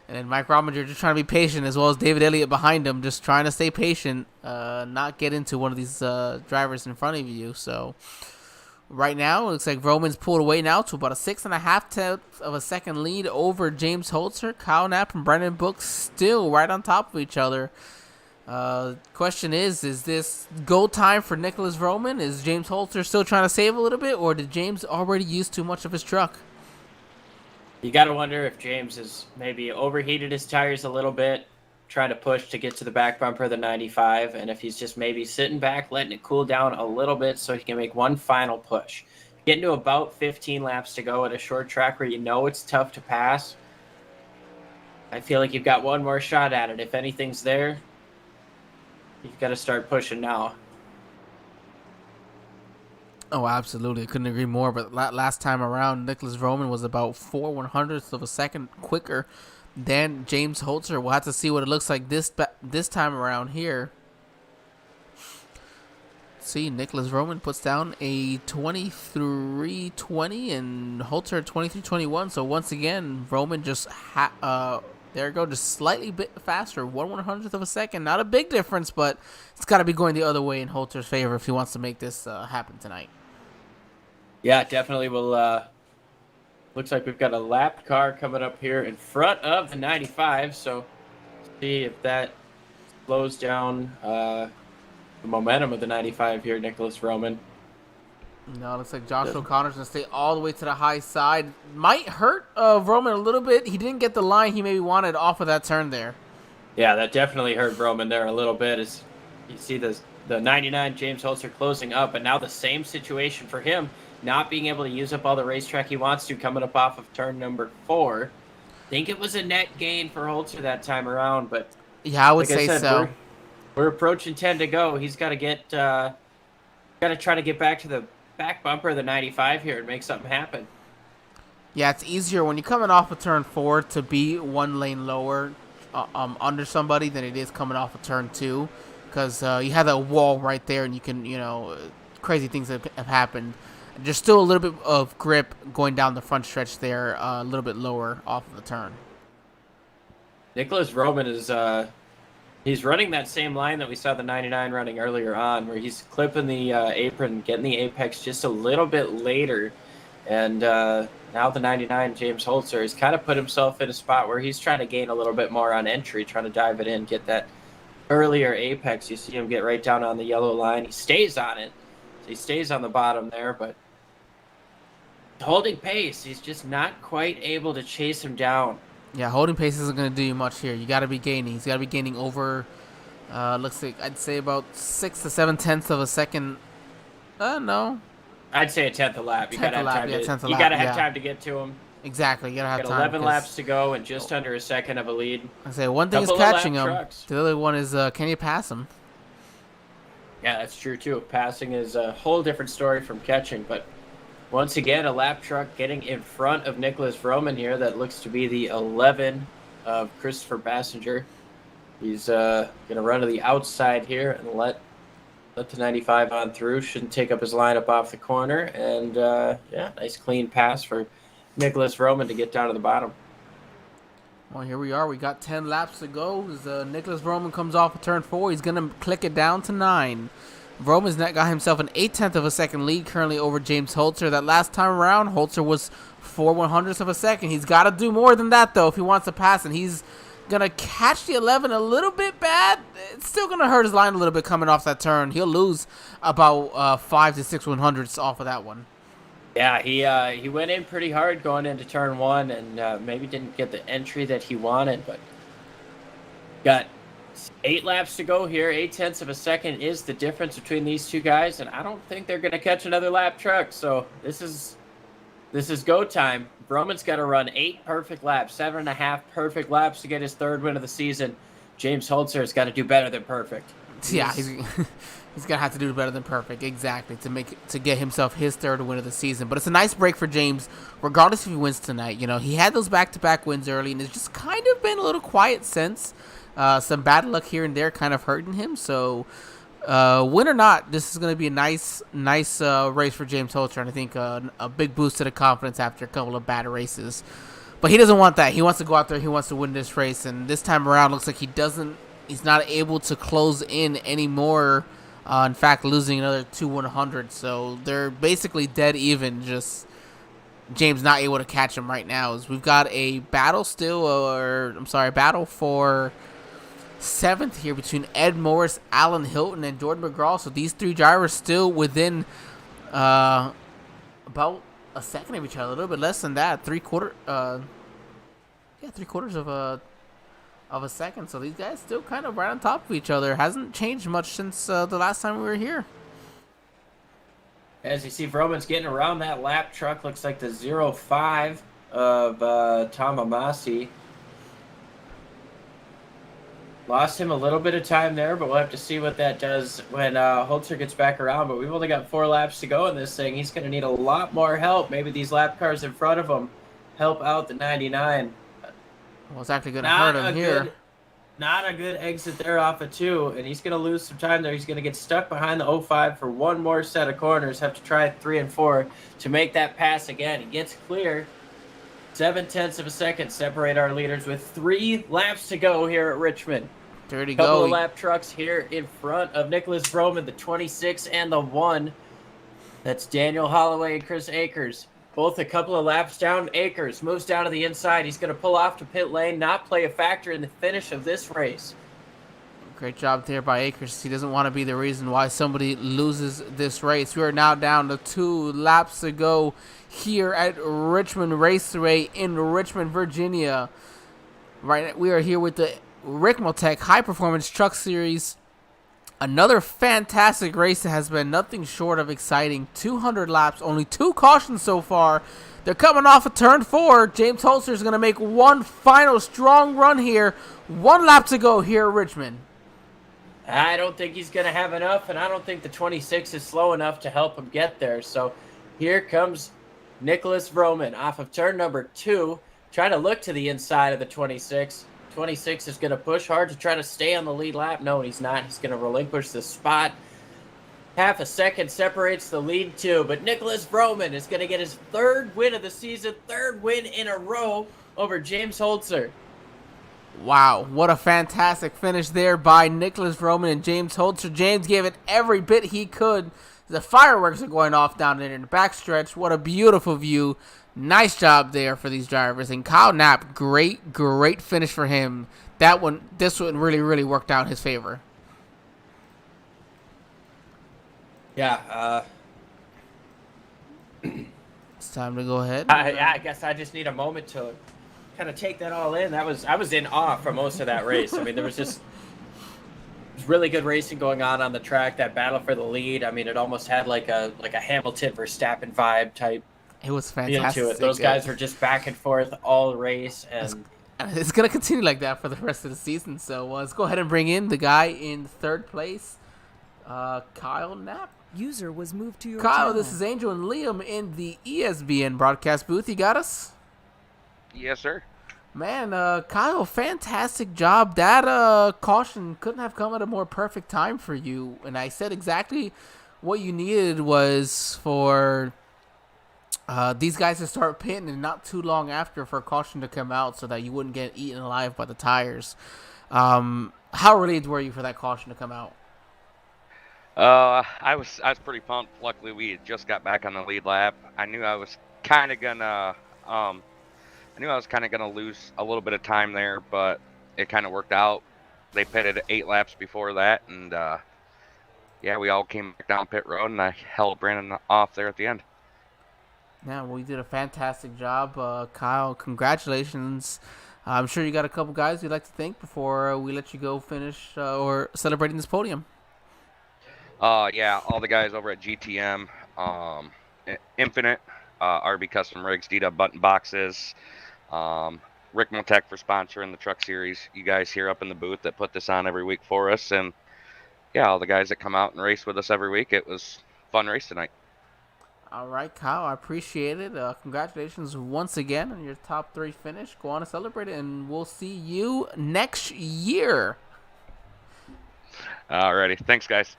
and then Mike Rominger just trying to be patient, as well as David Elliott behind him, just trying to stay patient, not get into one of these drivers in front of you. So right now, it looks like Roman's pulled away now to about a 6.5 of a second lead over James Holzer. Kyle Knapp and Brendan Book still right on top of each other. Question is this go time for Nicholas Roman? Is James Holzer still trying to save a little bit, or did James already use too much of his truck? You got to wonder if James has maybe overheated his tires a little bit, trying to push to get to the back bumper of the 95, and if he's just maybe sitting back, letting it cool down a little bit so he can make one final push. Getting to about 15 laps to go at a short track where you know it's tough to pass, I feel like you've got one more shot at it. If anything's there, you've got to start pushing now. Oh, absolutely. I couldn't agree more. But last time around, Nicholas Roman was about 4/100ths of a second quicker than James Holzer. We'll have to see what it looks like this time around here. See, Nicholas Roman puts down a 23:20 and Holzer 23:21. So once again, Roman just there you go, just slightly bit faster, 1/100th of a second. Not a big difference, but it's got to be going the other way in Holzer's favor if he wants to make this happen tonight. Yeah, definitely will. Looks like we've got a lap car coming up here in front of the 95, so see if that slows down the momentum of the 95 here, Nicholas Roman. No, it looks like Josh O'Connor's going to stay all the way to the high side. Might hurt Roman a little bit. He didn't get the line he maybe wanted off of that turn there. Yeah, that definitely hurt Roman there a little bit. As you see the 99 James Holzer closing up, and now the same situation for him, not being able to use up all the racetrack he wants to coming up off of turn number 4. I think it was a net gain for Holzer that time around, but yeah, I would say so. We're approaching 10 to go. He's got to try to get back to the back bumper of the 95 here and make something happen. Yeah, it's easier when you're coming off of turn 4 to be one lane lower under somebody than it is coming off of turn 2, because you have that wall right there and you can, crazy things have happened. There's still a little bit of grip going down the front stretch there, a little bit lower off of the turn. Nicholas Roman is he's running that same line that we saw the 99 running earlier on, where he's clipping the apron, getting the apex just a little bit later. And now the 99, James Holzer, has kind of put himself in a spot where he's trying to gain a little bit more on entry, trying to dive it in, get that earlier apex. You see him get right down on the yellow line. He stays on it. So he stays on the bottom there, but holding pace, he's just not quite able to chase him down. Yeah, holding pace isn't going to do you much here. You got to be gaining. He's got to be gaining over, looks like, I'd say about 6 to 7/10 of a second. No. I'd say a 10th a lap. You got to have time to get to him. Exactly, you got to have time. 11 laps to go and just under a second of a lead. I say one thing is catching him. The other one is can you pass him? Yeah, that's true too. Passing is a whole different story from catching, but once again, a lap truck getting in front of Nicholas Roman here. That looks to be the 11 of Christopher Bassinger. He's going to run to the outside here and let the 95 on through. Shouldn't take up his lineup off the corner. And, nice clean pass for Nicholas Roman to get down to the bottom. Well, here we are. We got 10 laps to go. As Nicholas Roman comes off of turn 4, he's going to click it down to 9. Roman's net got himself an 0.8 of a second lead currently over James Holzer. That last time around, Holzer was 4/100ths of a second. He's got to do more than that, though, if he wants to pass. And he's going to catch the 11 a little bit bad. It's still going to hurt his line a little bit coming off that turn. He'll lose about 5 to 6/100ths off of that one. Yeah, he went in pretty hard going into turn 1 and maybe didn't get the entry that he wanted, but got 8 laps to go here. 0.8 of a second is the difference between these two guys, and I don't think they're going to catch another lap truck. So this is go time. Roman's got to run 8 perfect laps, 7.5 perfect laps to get his 3rd win of the season. James Holzer has got to do better than perfect. Yeah, he's gonna have to do better than perfect, exactly, to get himself his 3rd win of the season. But it's a nice break for James, regardless if he wins tonight. He had those back-to-back wins early, and it's just kind of been a little quiet since. Some bad luck here and there kind of hurting him. So, win or not, this is going to be a nice race for James Holzer, and I think a big boost to the confidence after a couple of bad races. But he doesn't want that. He wants to go out there. He wants to win this race, and this time around, looks like he's not able to close in anymore. In fact, losing another 2/100. So they're basically dead even. Just James not able to catch him right now. As we've got a battle battle for 7th here between Ed Morris, Alan Hilton, and Jordan McGraw. So these 3 drivers still within about a second of each other, a little bit less than that. 3/4 of of a second. So these guys still kind of right on top of each other. Hasn't changed much since the last time we were here. As you see, Vroman's getting around that lap truck. Looks like the 0.5 of Tamamasi. Lost him a little bit of time there, but we'll have to see what that does when Holzer gets back around. But we've only got 4 laps to go in this thing. He's going to need a lot more help. Maybe these lap cars in front of him help out the 99. Well, it's actually going to hurt him here. Not a good exit there off of 2, and he's going to lose some time there. He's going to get stuck behind the 05 for one more set of corners. Have to try 3 and 4 to make that pass again. He gets clear. 7/10 of a second separate our leaders with 3 laps to go here at Richmond. Dirty Couple go. of lap trucks here in front of Nicholas Vroman, the 26 and the 1. That's Daniel Holloway and Chris Akers. Both a couple of laps down. Akers moves down to the inside. He's going to pull off to pit lane, not play a factor in the finish of this race. Great job there by Akers. He doesn't want to be the reason why somebody loses this race. We are now down to 2 laps to go here at Richmond Raceway in Richmond, Virginia. Right, we are here with the RICMOTECH High Performance Truck Series. Another fantastic race that has been nothing short of exciting. 200 laps, only 2 cautions so far. They're coming off of turn 4. James Holzer is going to make one final strong run here. 1 lap to go here at Richmond. I don't think he's going to have enough, and I don't think the 26 is slow enough to help him get there. So here comes Nicholas Vroman off of turn number 2, trying to look to the inside of the 26. 26 is going to push hard to try to stay on the lead lap. No, he's not. He's going to relinquish the spot. Half a second separates the lead 2, but Nicholas Vroman is going to get his 3rd win of the season, 3rd win in a row over James Holzer. Wow, what a fantastic finish there by Nicholas Vroman and James Holzer. James gave it every bit he could. The fireworks are going off down there in the backstretch. What a beautiful view. Nice job there for these drivers. And Kyle Knapp, great finish for him. This one really worked out in his favor. Yeah, It's time to go ahead. I guess I just need a moment to kind of take that all in. I was in awe for most of that race. I mean, there was really good racing going on the track. That battle for the lead. I mean, it almost had like a Hamilton Verstappen vibe type. It was fantastic. To it. Those guys were just back and forth all race, and it's going to continue like that for the rest of the season. So let's go ahead and bring in the guy in 3rd place, Kyle Knapp. User was moved to your Kyle, channel. this is Angel and Liam in the ESBN broadcast booth. You got us? Yes, sir. Man, Kyle, fantastic job. That caution couldn't have come at a more perfect time for you. And I said exactly what you needed was for these guys to start pitting and not too long after for caution to come out so that you wouldn't get eaten alive by the tires. How relieved were you for that caution to come out? I was pretty pumped. Luckily, we had just got back on the lead lap. I knew I was kind of gonna lose a little bit of time there, but it kind of worked out. They pitted 8 laps before that, and yeah, we all came back down pit road, and I held Brandon off there at the end. Yeah, well, you did a fantastic job, Kyle. Congratulations. I'm sure you got a couple guys you'd like to thank before we let you go finish or celebrating this podium. Yeah, all the guys over at GTM, Infinite, RB Custom Rigs, D-Dub Button Boxes, RICMOTECH for sponsoring the truck series. You guys here up in the booth that put this on every week for us, and yeah, all the guys that come out and race with us every week. It was a fun race tonight. All right, Kyle, I appreciate it. Congratulations once again on your top 3 finish. Go on and celebrate it, and we'll see you next year. Alrighty, thanks, guys.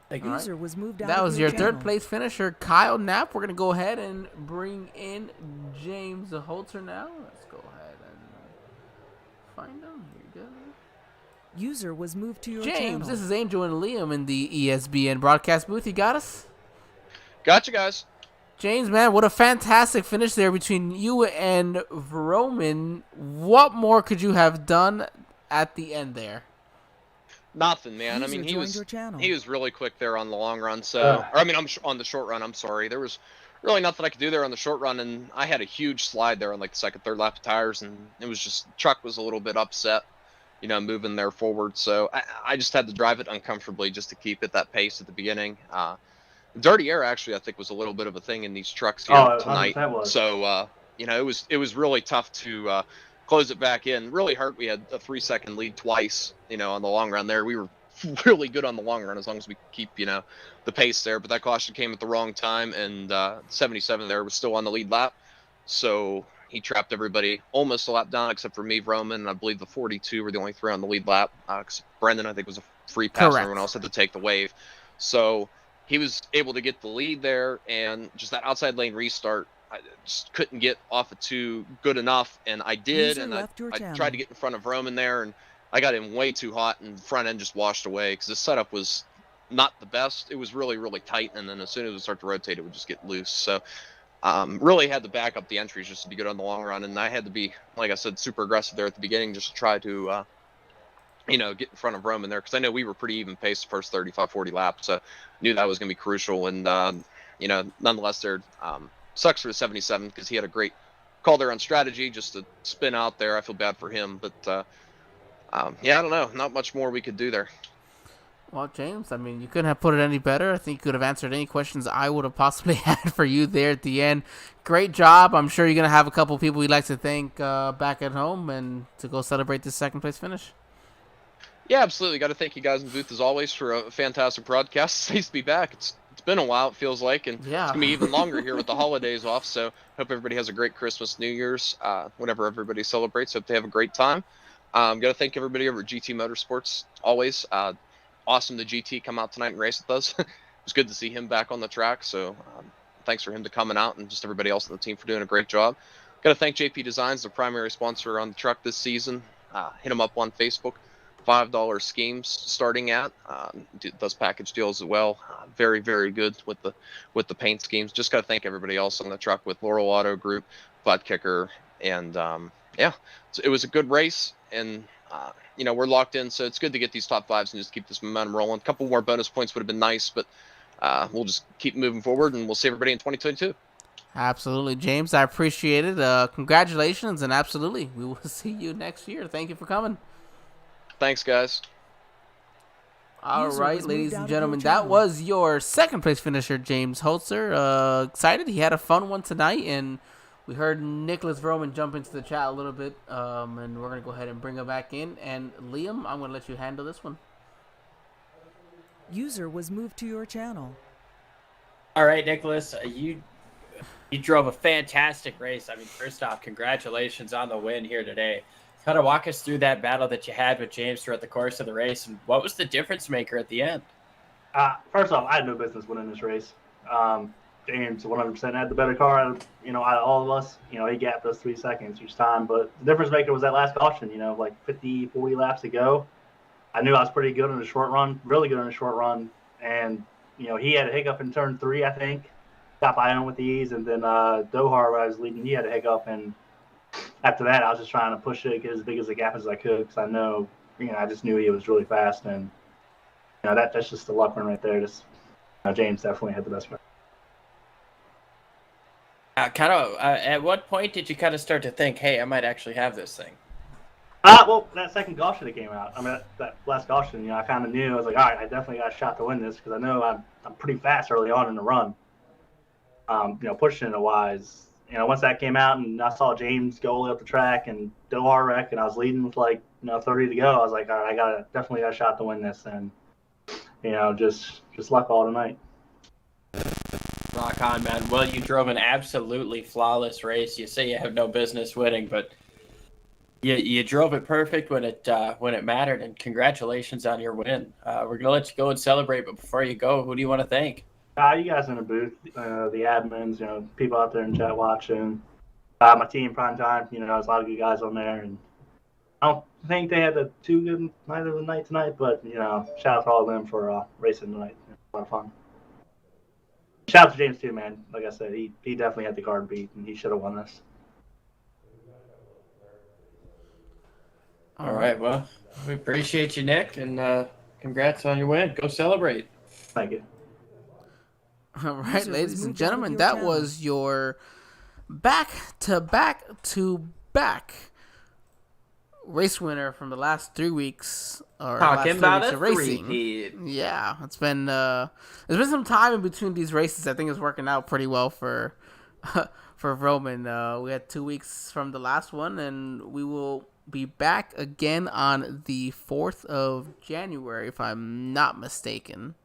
User was moved out That of was your channel. 3rd place finisher, Kyle Knapp. We're going to go ahead and bring in James Holzer now. Let's go ahead and find him. Here you go. User was moved to your James, channel. this is Angel and Liam in the ESBN broadcast booth. You got us? Gotcha, guys. James, man, what a fantastic finish there between you and Vroman. What more could you have done at the end there? Nothing, man. I User mean, he joined was your channel. really quick there on the long run. So, or I mean, on the short run. I'm sorry. There was really nothing I could do there on the short run, and I had a huge slide there on like the second, third lap of tires, and it was just truck was a little bit upset, moving there forward. So I just had to drive it uncomfortably just to keep it that pace at the beginning. Dirty air actually I think was a little bit of a thing in these trucks here tonight. So it was really tough to close it back in. Really hurt. We had a 3-second lead twice, on the long run there. We were really good on the long run as long as we keep the pace there, but that caution came at the wrong time, and 77 there was still on the lead lap, so he trapped everybody almost a lap down except for me, Roman, and I believe the 42 were the only 3 on the lead lap, because Brendan I think was a free pass. Correct. And everyone else had to take the wave, so he was able to get the lead there, and just that outside lane restart I just couldn't get off of 2 good enough, and I did. And I tried to get in front of Roman there, and I got him way too hot, and the front end just washed away because the setup was not the best. It was really, really tight, and then as soon as it start to rotate, it would just get loose. So really had to back up the entries just to be good on the long run, and I had to be, like I said, super aggressive there at the beginning just to try to, get in front of Roman there, because I know we were pretty even paced the first 35, 40 laps, so knew that was going to be crucial, and, nonetheless there, sucks for the 77 because he had a great call there on strategy just to spin out there. I feel bad for him, but I don't know. Not much more we could do there. Well, James, I mean, you couldn't have put it any better. I think you could have answered any questions I would have possibly had for you there at the end. Great job. I'm sure you're going to have a couple people you'd like to thank back at home and to go celebrate this second place finish. Yeah, absolutely. Got to thank you guys in the booth as always for a fantastic broadcast. It's nice to be back. It's been a while, it feels like, and it's going to be even longer here with the holidays off, so hope everybody has a great Christmas, New Year's, whenever everybody celebrates. Hope they have a great time. Got to thank everybody over at GT Motorsports, always. Awesome the GT come out tonight and race with us. It was good to see him back on the track, so thanks for him to coming out, and just everybody else on the team for doing a great job. Got to thank JP Designs, the primary sponsor on the truck this season. Hit him up on Facebook. $5 schemes starting at does package deals as well. Very, very good with the paint schemes. Just got to thank everybody else on the truck with Laurel Auto Group, Butt Kicker, and so it was a good race, and we're locked in, so it's good to get these top 5s and just keep this momentum rolling. A couple more bonus points would have been nice, but we'll just keep moving forward, and we'll see everybody in 2022. Absolutely, James. I appreciate it. Congratulations, and absolutely, we will see you next year. Thank you for coming. Thanks, guys. All right, ladies and gentlemen, that was your second place finisher, James Holzer. Excited. He had a fun one tonight, and we heard Nicholas Vroman jump into the chat a little bit, and we're going to go ahead and bring him back in. And Liam, I'm going to let you handle this one. User was moved to your channel. All right, Nicholas, you drove a fantastic race. I mean, first off, congratulations on the win here today. Kind of walk us through that battle that you had with James throughout the course of the race, and what was the difference maker at the end? First off, I had no business winning this race. James 100% had the better car, out of all of us. He gapped us 3 seconds each time, but the difference maker was that last caution. Like 50, 40 laps to go. I knew I was pretty good in the short run, really good in the short run, and he had a hiccup in turn 3, I think. Got by him with the ease, and then Dohar, where I was leading, he had a hiccup, and after that, I was just trying to push it, get as big as a gap as I could, because I know, I just knew he was really fast, and that's just the luck run right there. Just James definitely had the best run. At what point did you kind of start to think, hey, I might actually have this thing? Well, that second caution that came out, that last caution, I kind of knew. I was like, all right, I definitely got a shot to win this, because I know I'm pretty fast early on in the run. Pushing it wise. Once that came out and I saw James go all the way up the track and Dohar wreck, and I was leading with 30 to go, I was like, all right, I definitely got a shot to win this, and just luck all tonight. Rock on, man. Well, you drove an absolutely flawless race. You say you have no business winning, but you drove it perfect when it mattered, and congratulations on your win. We're gonna let you go and celebrate, but before you go, who do you want to thank? You guys in the booth, the admins, people out there in chat watching, my team, Prime Time, there's a lot of good guys on there, and I don't think they had too good night of the night tonight, but, shout out to all of them for racing tonight. A lot of fun. Shout out to James too, man. Like I said, he definitely had the car beat, and he should have won this. All right, well, we appreciate you, Nick, and congrats on your win. Go celebrate. Thank you. All right, ladies and gentlemen, that was your back-to-back-to-back race winner from the last 3 weeks. Or Talking last 3 about weeks a of racing. three-peat. Yeah, it's been there's been some time in between these races. I think it's working out pretty well for for Roman. We had 2 weeks from the last one, and we will be back again on the 4th of January, if I'm not mistaken.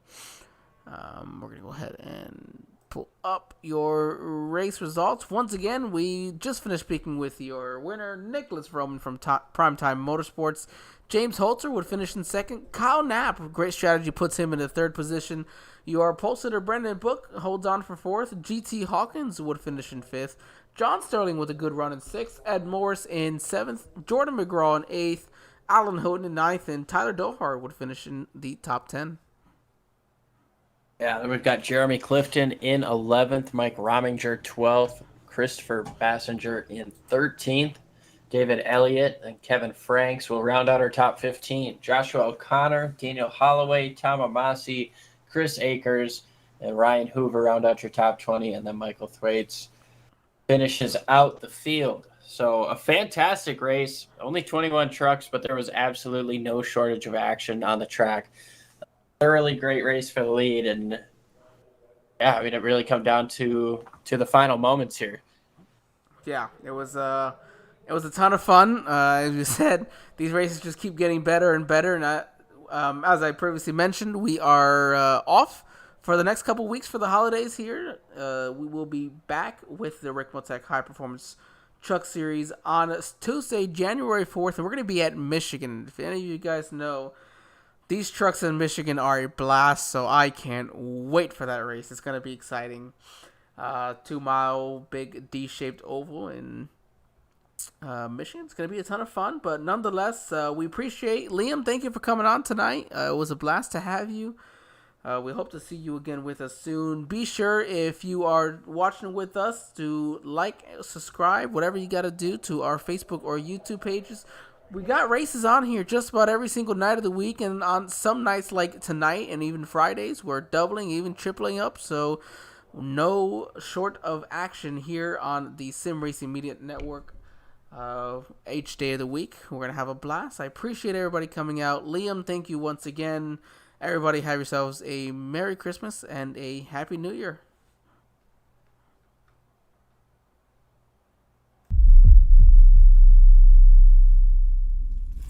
We're going to go ahead and pull up your race results. Once again, we just finished speaking with your winner, Nicholas Roman from Primetime Motorsports. James Holzer would finish in second. Kyle Knapp, great strategy, puts him in the third position. Your pole sitter, Brendan Book, holds on for fourth. GT Hawkins would finish in fifth. John Sterling with a good run in sixth. Ed Morris in seventh. Jordan McGraw in eighth. Alan Houghton in ninth. And Tyler Dohar would finish in the top 10. Yeah, then we've got Jeremy Clifton in 11th, Mike Rominger 12th, Christopher Bassinger in 13th, David Elliott and Kevin Franks will round out our top 15. Joshua O'Connor, Daniel Holloway, Tom Amasi, Chris Akers, and Ryan Hoover round out your top 20, and then Michael Thwaites finishes out the field. So a fantastic race, only 21 trucks, but there was absolutely no shortage of action on the track. Thoroughly great race for the lead, and yeah, I mean, it really come down to the final moments here. Yeah, it was a ton of fun. As you said, these races just keep getting better and better. And as I previously mentioned, we are off for the next couple weeks for the holidays here. We will be back with the RICMOTECH High Performance Truck Series on Tuesday, January 4th, and we're going to be at Michigan. If any of you guys know, these trucks in Michigan are a blast, so I can't wait for that race. It's going to be exciting. 2-mile, big D-shaped oval in Michigan. It's going to be a ton of fun, but nonetheless, we appreciate Liam. Thank you for coming on tonight. It was a blast to have you. We hope to see you again with us soon. Be sure, if you are watching with us, to like, subscribe, whatever you got to do to our Facebook or YouTube pages. We got races on here just about every single night of the week, and on some nights like tonight and even Fridays, we're doubling, even tripling up. So no short of action here on the Sim Racing Media Network each day of the week. We're going to have a blast. I appreciate everybody coming out. Liam, thank you once again. Everybody have yourselves a Merry Christmas and a Happy New Year.